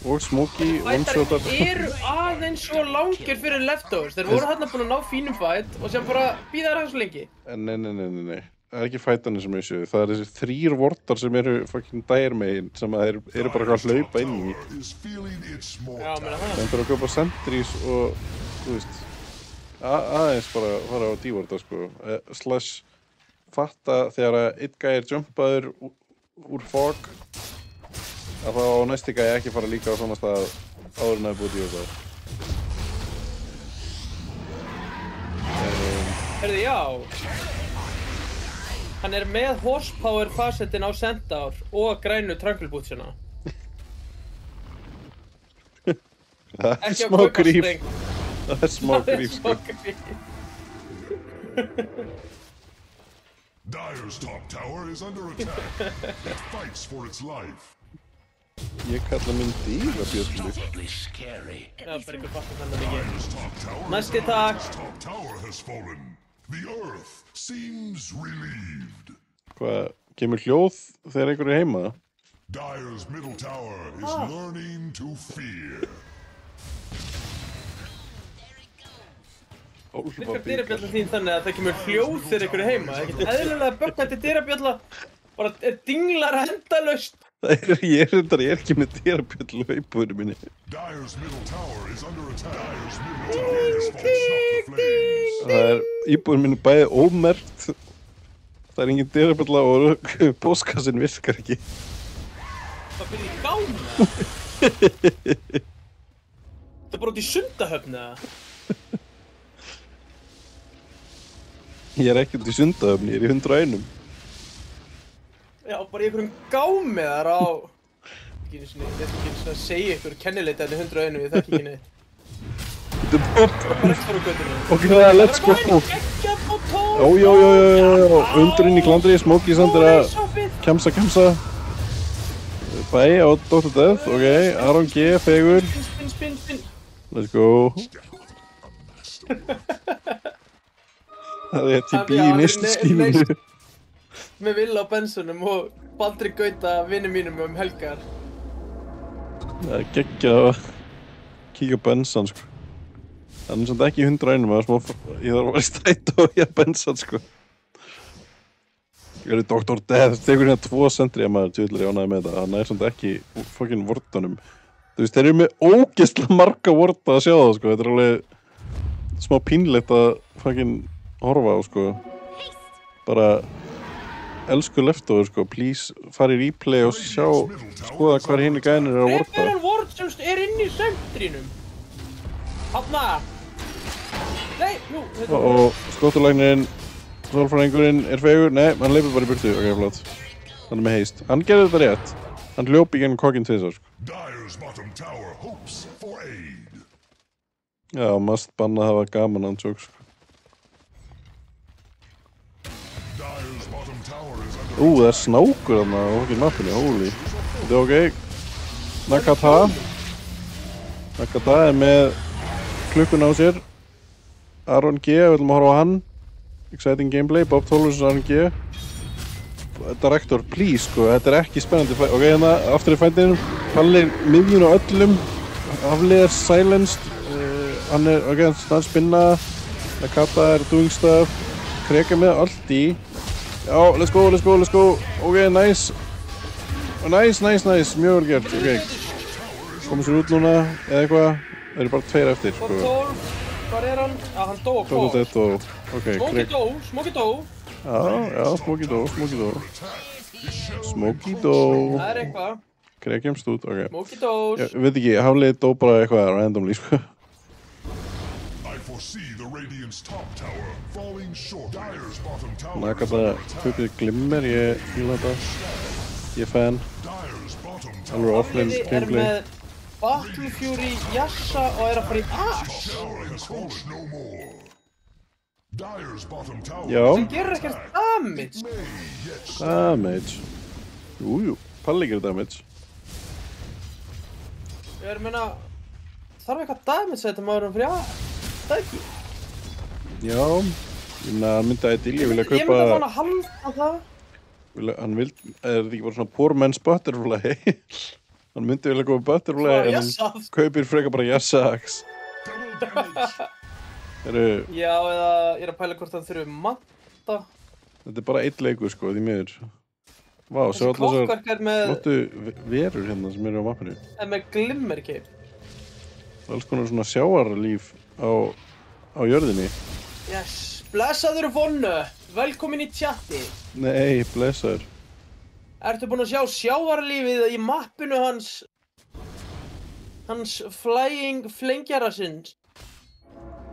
Og Smokey, one-shotar.
Fætar eru aðeins svo langir fyrir leftovers. Þeir voru hérna búin að ná fínum fight og sem bara býða þær hans lengi.
Nei. Það er ekki fætanir sem issue, það er þessi 3 vortar sem eru fucking dire megin sem eru bara eitthvað að hlaupa inn í.
Já, meina það.
Það er að kaupa sentries og, þú veist, aðeins bara fara á dívorta, sko. Slash fatta þegar að einn gæi er jumpaður úr fog að þá á næsti gæi ekki fara líka á svona stað áður en að búið dívorta.
Herðu, já. Hann er með horsepower fasettin á Centaur og grænu tranquilbootsina.
Það er smá gríf. Það er smá gríf, sko.
Dire's top tower is under attack. It fights for its life.
Ég kalla minn dýrabjöllu.
Já, bara einhver fattar þannig mikið.
Dire's top tower
Næsti takk.
Dire's top tower has fallen. The earth seems relieved.
Hvað, kemur hljóð þegar einhver er heima?
Dire's middle tower is learning to fear.
Virkar dyrabjalla þín þannig að það kemur hljóð þegar einhver er heima? Það getur eðlilega böggandi dyrabjalla bara dinglar endalaust.
Ég er ekki með dyrabjöllu á íbúðinu minni.
Dire's middle tower is under attack. Dire's middle tower is falling the flames.
Það er íbúðinu minni bæði ómerkt. Það er engin dyrabjalla og póskassin virkar ekki.
Það byrði í gána. Það er bara út í Sundahöfn eða?
Ég er ekki út í Sundahöfn, ég er í 101.
Já, bara í einhverjum gámi þar á... Ég veit ekki einu að segja ykkur kennileiti enn í 101, ég þekki ekki neitt.
Þetta er bort.
Bara rétt fór á göttunum.
Ok, let's go. Já. Undurinn í klandri, Smokey Sander að kemsa. Bæ á Dr. Death, ok. Aron G, fegur.
Spinn.
Let's go. Það er TB í næstu skífinu.
Með Will á Bensonum og Baldri Gauta vinni mínum helgar.
Það er geggjað að kíka á Benson, sko. Hann er samt ekki í 101, ég þarf að vera í strætó í að Benson, sko. Ég er í Dr. Death, tekur hérna 2 sentri að maður tjóðlega ánæði með þetta. Hann er samt ekki fucking vortunum. Þú veist, þeir eru með ógeðslega marga vorta að sjá það, sko. Þetta er alveg smá pínlegt að fucking horfa á, sko. Bara... Elsku leftover, sko, please fara í replay og skoða hvar hinn gæðinir er að vorta.
Referral Ward sem er inn í sentrinum. Hanna! Nei, jú, þetta er...
Og skottulæknirinn, sólfræðingurinn er fegur. Nei, hann leipur bara í burtu. Ok, flott. Hann er með heist. Hann gerði þetta rétt. Hann hljóp í gennum kokkinn tvisvar, sko.
Dire's bottom tower hopes for aid.
Já, must banna það var gaman hann tjók, sko. Það er snákur þarna á okkur mappinu, holy. Þetta er ok. Nakata er með klukkuna á sér. Aron G, við viljum að horfa á hann. Exciting gameplay, Bob Tolvers og Aron G. Director, please, sko, þetta er ekki spennandi fætt. Ok, hérna, aftur í fættinum. Pallir miðjun og öllum. Afliðar silenced. Hann er, ok, hann spinna. Nakata er doing stuff. Kreka með allt í. Já, let's go. Ok, nice. Nice. Mjög vel gert, ok. Komum sér út núna, eða eitthvað. Það eru bara 2 eftir, sko.
12, hvað er hann? Já, hann dó á
Total
kók.
Death, ok.
Smokey dó.
Já, Smokey dó.
Það er eitthvað.
Krekjumst út, ok.
Smokey dó.
Ég veit ekki, Hafliði dó bara eitthvað randomly, sko. Nakata tökir glimmer, ég fíla þetta. Ég er fan. Alveg offline gameplay.
Er með Battle Fury, Yasha og er að fara í Ash.
Já.
Það gerir ekkert damage.
Damage. Jú, Palli gerir damage.
Ég er að meina, þarf eitthvað damage þetta maður fyrir Ash. Það ekki.
Já, ég meina, hann myndi að Dilja vilja kaupa...
Ég myndi að hann að halda það.
Hann vil, er þetta ekki bara svona poor man's butterfly? Hann myndi vilja kaupa butterfly en hann kaupir frekar bara Yasha-Axe.
Já, eða ég er að pæla hvort hann þurfi matta.
Þetta bara einn leikur, sko, því miður. Vá, sjá
Þessi
allar þessar
klokkverk er með,
flottu verur hérna sem eru á mappinu.
er með glimmer cape.
Alls konar svona sjáarlíf á jörðinni.
Yes, blessaður Vonnu, velkomin í chatti.
Nei, blessaður.
Ertu búinn að sjá sjávarlífið í mappinu hans flying flengjara sinns?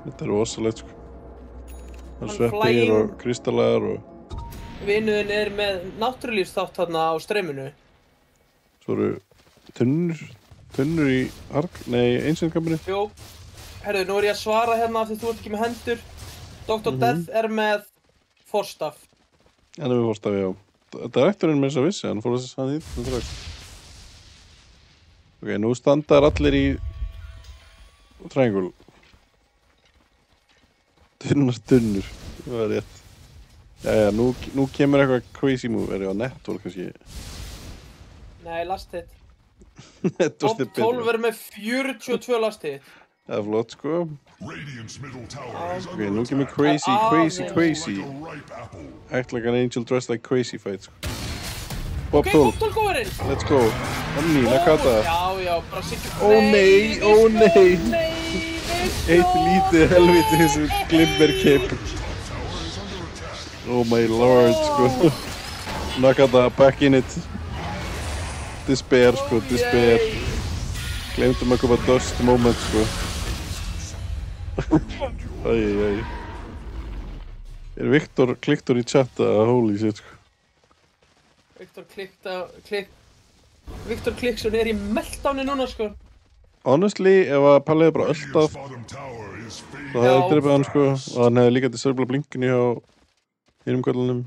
Þetta er rosalegt, sko. Það er
Hann
sveppir
flying-
og kristallar og
Vinuðin er með náttúrulífsþátt þarna á streyminu.
svo eru tunnur í einsendkampinu.
Jú, herru, nú er ég að svara hérna af því þú ert ekki með hendur. Dr. Death er með forstaf.
En við fórstafi, já. Direktorinn með þess að vissi, hann fór að hann hýtt með strax. Ok, nú standa allir í triangle. Tunnur, það var rétt. Jæja, nú kemur eitthvað crazy move, er ég á network kannski?
Nei, last hit.
Network
Top 12 er með 42 last hit.
Það er flott, sko.
Radiant's middle tower is
Ok,
under
nú kemur
attack.
crazy.
Like a ripe apple.
Act like an angel dressed like crazy fight, sko. Bob
Ok,
12,
Top 12 góðurinn.
let's go. Omni, Nakata.
Já, bara sikkur.
Ó nei, ó nei. Eitt lítið helviti þessu glimmer cape. Oh my lord, sko. Nakata, back in it. Despair, sko, despair. Gleymdum að koma dust moment, sko. Æj. Er Viktor kliktur í chatta? Holy shit, sko.
Viktor Kliksson er í meltdowni núna, sko.
Honestly, ef að Palli hefði bara ölltaf,
Bottom tower is fading.
þá hefði drifið hann, sko. Og hann hefði líka disabla blinkinu hjá hinum kvöldunum.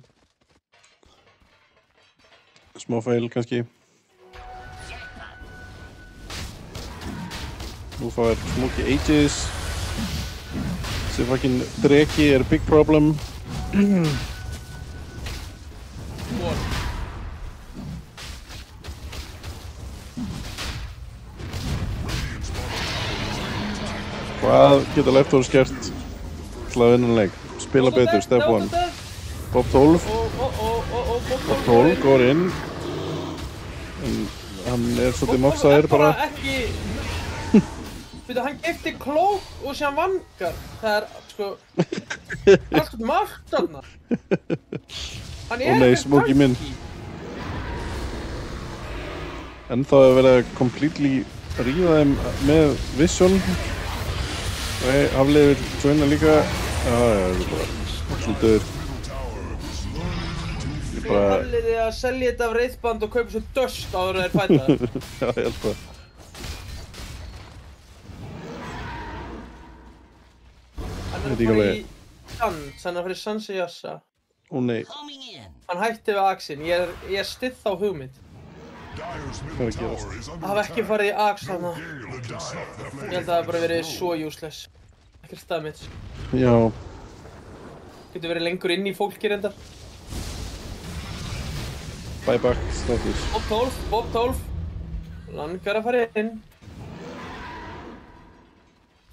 Smá fail, kannski. Nú fær Smokey Aegis. Þessi fucking dreki er big problem. Hvað geta Leftovers gert til að vinna leik? Spila betur, step 1. Bob 12. Bob 12 går inn. En hann er svolítið mofsaðir bara.
Ekki... Veitu, hann gefti klók og síðan vangar. Það er, sko... allt margt þarna. Hann
Ó nei, Smokey minn. En þá hefur verið að completely ríða þeim með Vision. Nei, Hafliði vil joina líka. Já, það er bara alltaf döður.
Hafliði að selja þetta af reiðband og kaupa svo döst áður en þeir fæta.
Já, ég held það.
Hann er að fara í dans, hann er að fara í Sansa Yassa.
Ó nei,
Hann hætti við Axin, ég er stytt á hugmynd.
Dyer's
hvað er
middle
að gerast?
tower is
Það
under
hafa ekki farið í Ax þarna.
the dire.
Ég held að það hafi bara verið svo useless. Ekkert damage.
Já,
Getur verið lengur inn í fólki reyndar.
buyback status.
Bob 12. Langar að fara inn.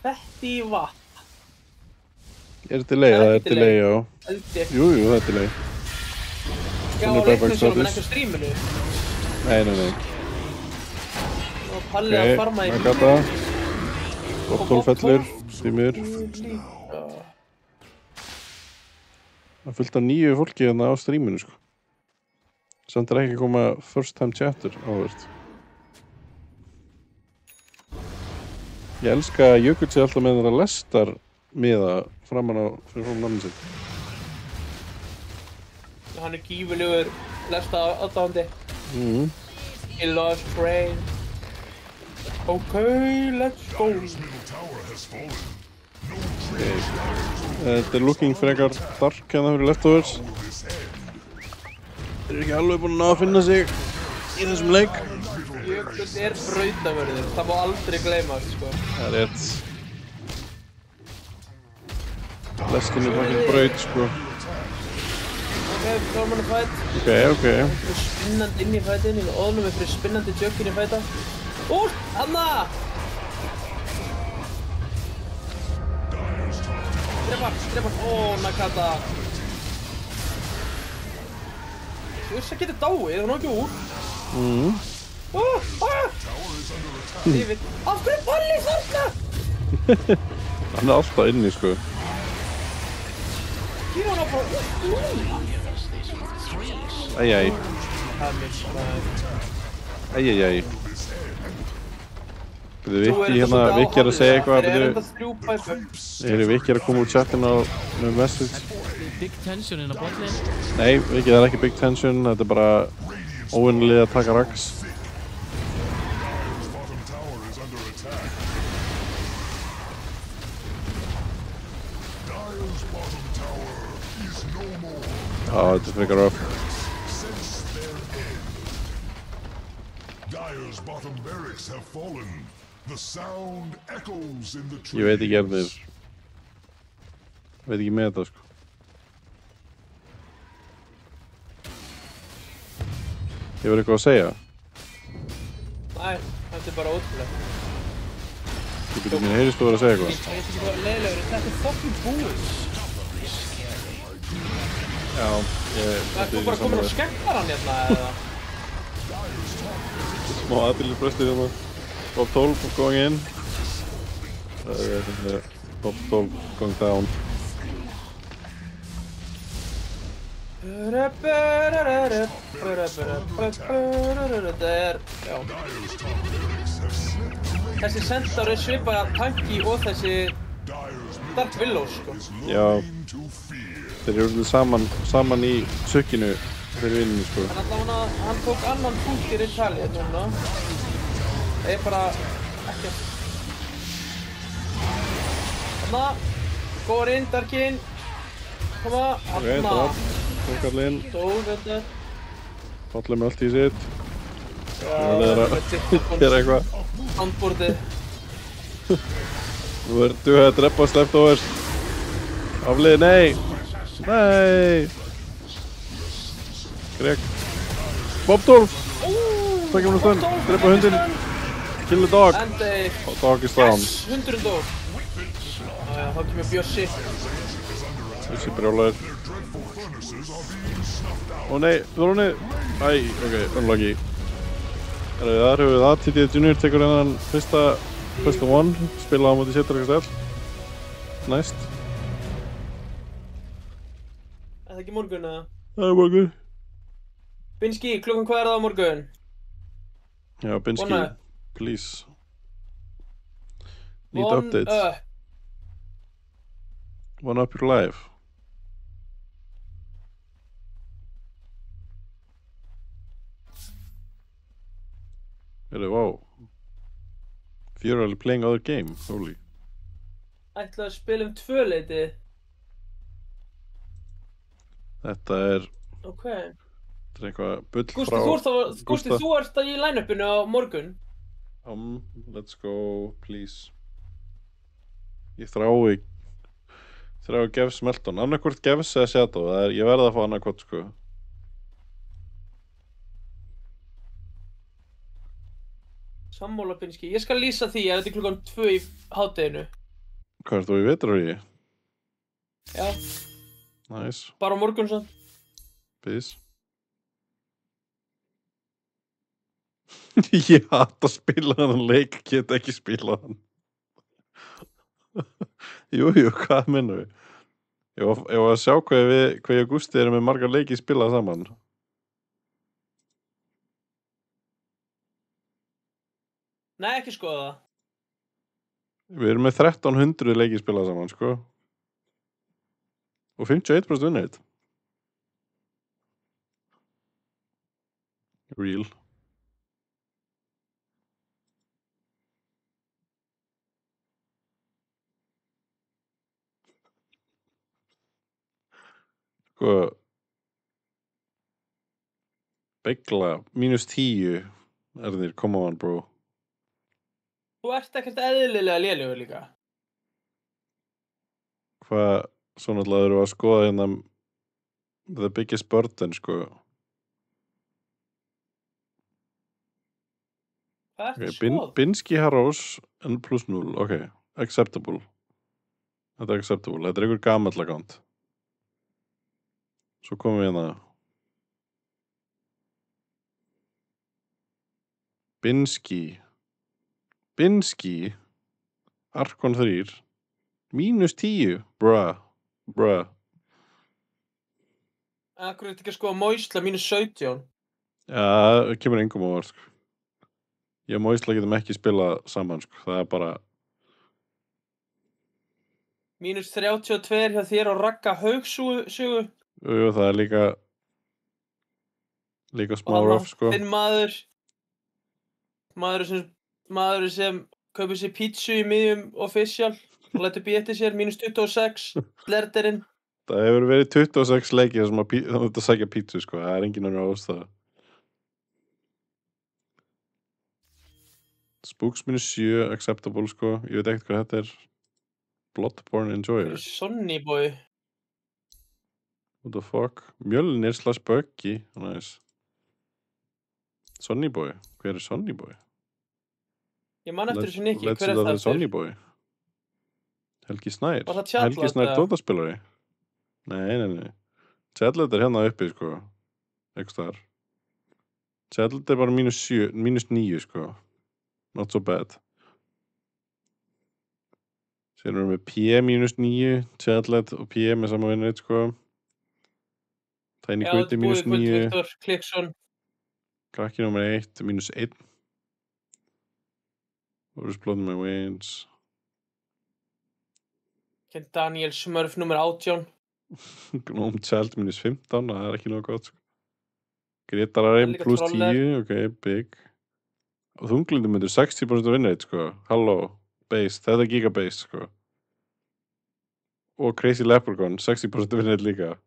Þetta í vatn.
Er þetta delay? Það er delay, já.
Held ég.
Jú, það er delay.
Já,
Hún er
á
buyback
leiknum sjálfum en
status.
ekki á streaminu.
Nei.
Og Palli að farma í
Nakata. Bob 12 fellur, stímur.
líka.
Það er fullt af nýju fólki hérna á streaminu, sko. Samt er ekki að koma first time chatter ávert. Ég elska að Jökull sé alltaf með þeirra lestar miða framan á fyrir frá namni sitt.
Hann er gífurlegur lesta aðdáðandi. He loves train. Ok, let's go.
Dyer's middle tower has fallen.
Þetta er looking frekar dark hérna fyrir Leftovers. Þeir eru ekki alveg búin að ná að finna sig í þessum leik.
Jökull er brautavörður, það má aldrei gleymast, sko.
Það er rétt. Lestin er fucking braut, sko.
Ok, kláman að fætt.
Ok.
Fyrir spinnandi inn í fætin, ég óðnum við fyrir spinnandi jökkin í fæta. Úr, hanna! Drepar, ó, Nakata. Ursa getur dáið, hún á ekki úr. Lífið. Af hverju er Palli þarna?
Hann er alltaf inni, sko.
Gíra hann á bara út núna.
Æjæj. Æjæjæj. Viki hérna, Viki að segja eitthvað. Viki að koma úr chatinu með message.
Big tension inn á botlane.
Nei, Viki, það er ekki big tension. Þetta er bara óvinnilega að taka rax. Já, þetta er frekar rough. Ég veit ekki erðir. Veit ekki með þetta, sko. Hefur eitthvað að segja?
Nei, þetta er bara ótrúlega.
Ég byrja mér heyrist þú verið að segja eitthvað.
Ég veit ekki hvað leiðilegur, þetta er fucking búið.
Já,
Þú bara komin og skemmtar hann hérna, eða?
Smá aðbyrðisbröstir hérna. Top 12 going in. Top 12 going down.
Þetta er, já. Þessi Centaur er svipað að Tanki og þessi Dark Willow, sko.
Já. Þeir eru orðið saman í sukkinu fyrir vinninu, sko.
En allavega hann tók annan punkt í Ritali núna. Það er bara ekkert. Þarna, góður inn, Darkin. Koma, þarna.
Tókallinn.
Stóð þetta.
Fallið með allt í sitt.
Já,
það er að gera eitthvað.
Handbordið.
Þú verður að drepa leftovers. Aflið, nei! Nei! Greg. Bobdolf! Takk um stund. Drepa hundinn. Kill the dog. Dog is down.
Yes! Hundurinn dóg. Já, þá kemur Bjössi.
Bjössi brjálæður. Ó nei, þú var hún niður. Æ, ok, unlucky. Þar höfum við það. TTS Junior tekur hennan fyrsta one. Spila á móti Settarkastell. Næst.
Er það ekki morgun, eða?
Það er morgun.
Binski, klukkan hvað er það á morgun?
Já, Binski, please. Need
One
updates.
up.
One up your life. Wow. You're playing other game, holy.
Ætlaðu að spila 2 leiti.
Þetta er...
Ok.
Þetta er eitthvað bull frá...
Gústi, þú ert í line-upinu á morgun.
Let's go, please. Ég þrái Gefs Melton. Annarkvort Gefs eða Shadow. Ég verði að fá annarkvort, sko.
Sammála, Binski. Ég skal lýsa því að þetta er klukkan 2 í hádeginu.
Hvað ert þú í vetraríi?
Já.
Nice.
Bara á morgun, sann.
Peace. Ég hata að spila hann leik, get ekki spila hann. Jú, hvað minnum við? Ég var að sjá hvað ég og Gústi erum með margar leiki spilað saman.
Nei, ekki skoða það.
Við erum með 1300 leiki spilað saman, sko. Og 51% unnið. Real. Sko. Begla, -10. Erðir, come on, bro.
Þú ert ekkert eðlilega lélegur líka.
Hvað, svo náttúrulega erum við að skoða hérna The Biggest Burden, sko.
Hvað ertu
Okay,
skoð?
Binski Harrows en plus 0, ok. Acceptable. Þetta er acceptable. Þetta er einhver gamall account. Svo komum við hérna. Binsky. Arkon 3. -10. Bruh.
Akkur er þetta ekki að skoða Moisla -17.
Já, það kemur engum á orð, sko. Ég og Moisla getum ekki spilað saman, sko. Það er bara...
-32 hjá þér og Ragga Haugsugu.
Jú, það er líka smá rough, sko.
Þinn maður sem kaupir sér pítsu í miðjum official og lætur býta sér -26. Lerderinn.
Það hefur verið 26 leikir sem þetta sækja pítsu, sko. Það er engin önnur ástæða. Spooks -7, acceptable, sko. Ég veit ekkert hvað þetta er. Bloodborne Enjoyer.
Sonny Boy.
What the fuck? Mjölnir / Buggy. Nice. Sonny Boy. Hver er Sonny Boy?
Ég man eftir þessu Nikki. Hver
Legend
er
of the
það
Sonny
aftur?
Boy. Helgi Snær.
Var það Chadlad,
Helgi Snær
eða?
dótaspilari. Nei. Chadlad er hérna uppi, sko. Ekki staðar. Chadlad er bara -9, sko. Not so bad. Sér erum við P -9, Chadlad og P með sama vinnreit, sko. Tiny
Já,
Gutti
þetta er búið kvöld,
-9.
Viktor Kliksson.
Krakki nummer 1, -1. Boris Blood My Wings.
Daniel Smurf nummer 18.
Gnome Child -15, það er ekki nóg gott, sko. Gretarar
líka
+10,
troller.
ok, big. Og þunglindi myndir 60% vinnreit, sko. Halló, base, þetta er gigabase, sko. Og Crazy Leprechaun, 60% vinnreit líka.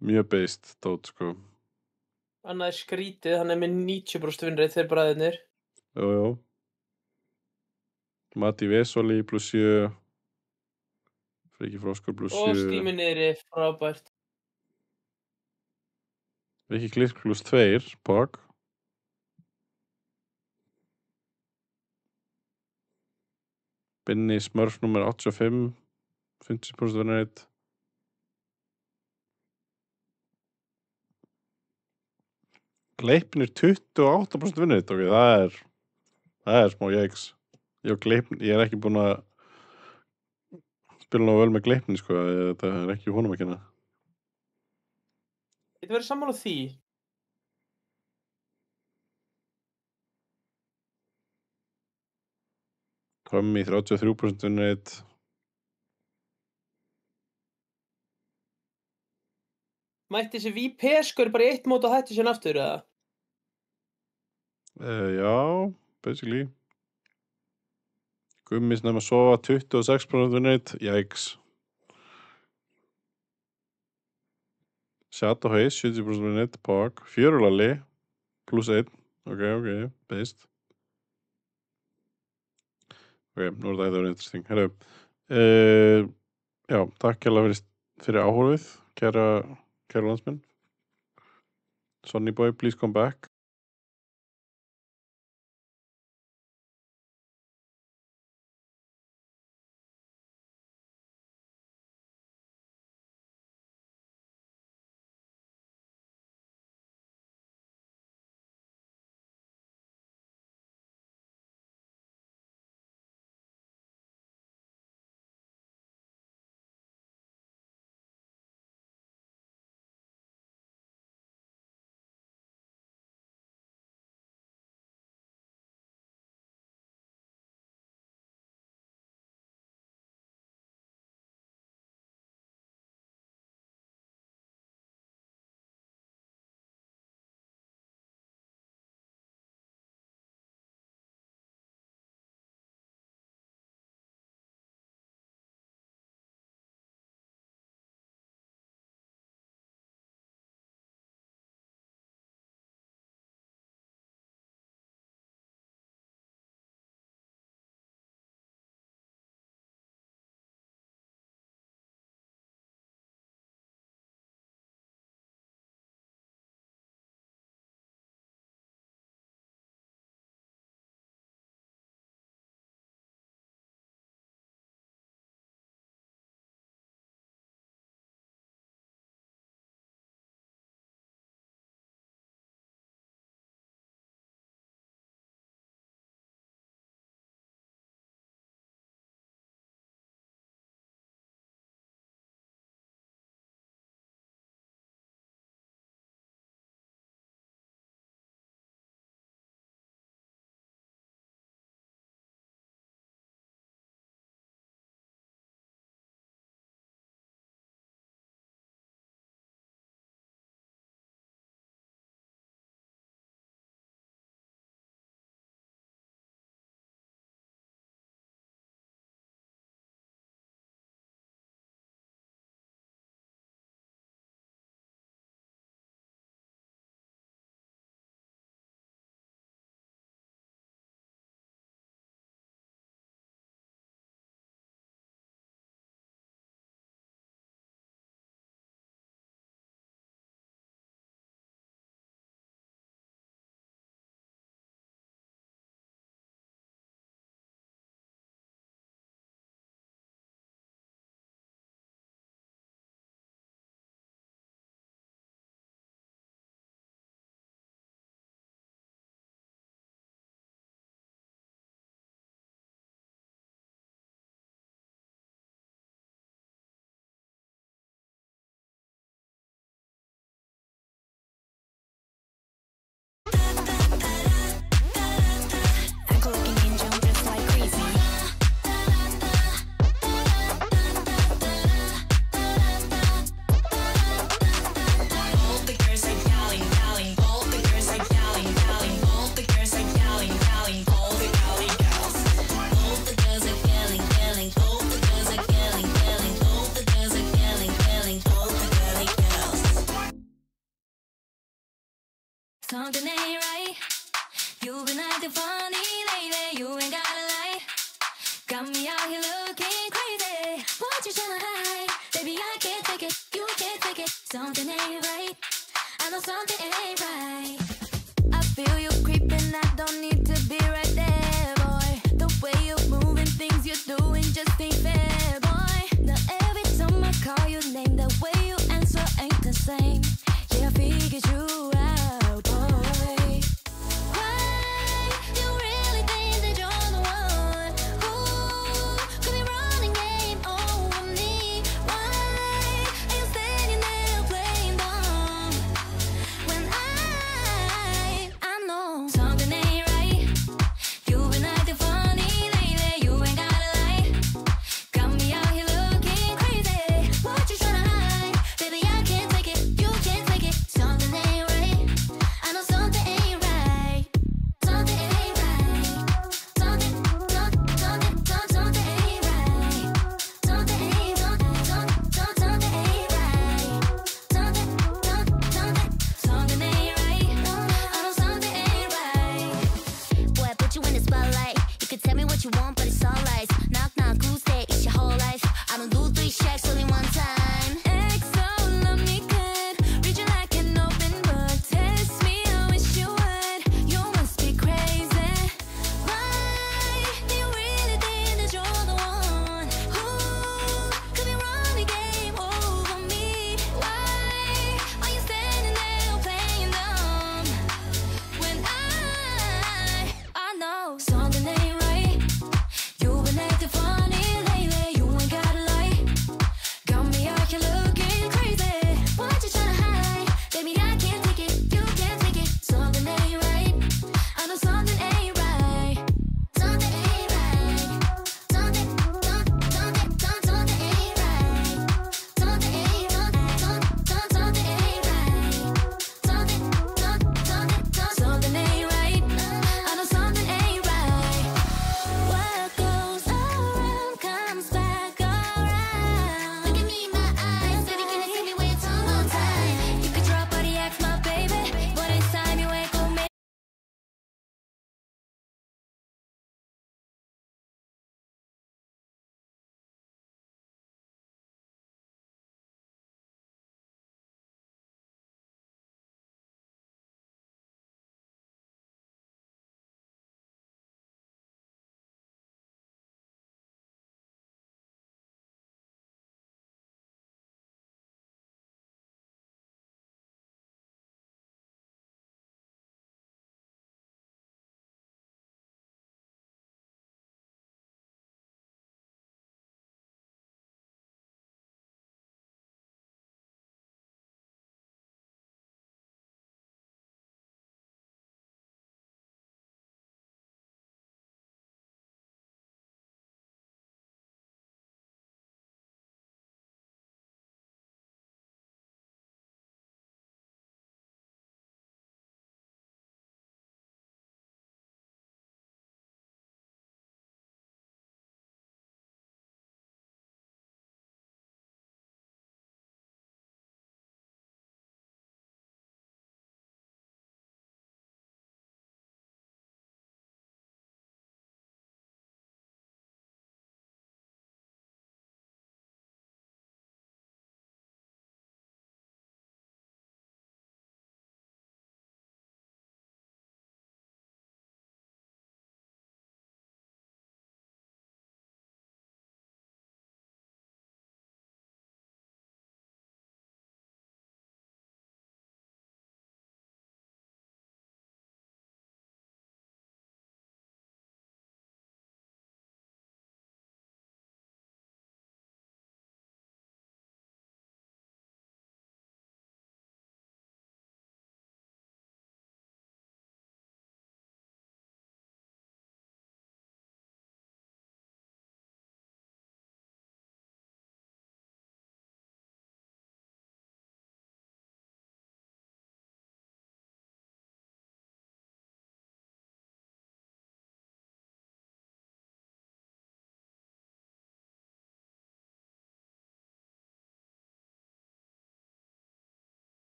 Mjög based, dót, sko.
Annað er skrítið, hann er með 90% vinnreit þeir bræðirnir.
Jú. Matti Vesoli +7. Friki Froskur
Og
+7.
Stími niðri, frábært.
Rikki Klisk +2, Pog. Binni Smurf nummer 85, 50% vinnreit. Gleipnir 28% vinnreit, ok, það er smá jæks. Ég er ekki búinn að spila nógu vel með Gleipni, sko, þetta er ekki honum að kenna.
Þetta verður sammála því.
Tommy 33% vinnreit.
Mætti þessi VP-skur bara í eitt mót og hætti sér aftur, eða?
Já, basically. Gummis nefn að sofa 26% vinnreit, jæks. Shadow Haze 70% vinnreit, Pog. Fjörulalli +1, ok, based. Ok, nú er þetta interesting. Herru, já, takk kærlega fyrir áhorfið, kæra landsmenn. Sonny Boy, please come back.
Something ain't right. You've been acting funny lately. You ain't got a lie. Got me out here looking crazy. What you tryna hide? Baby, I can't take it. You can't take it. Something ain't right. I know something ain't right.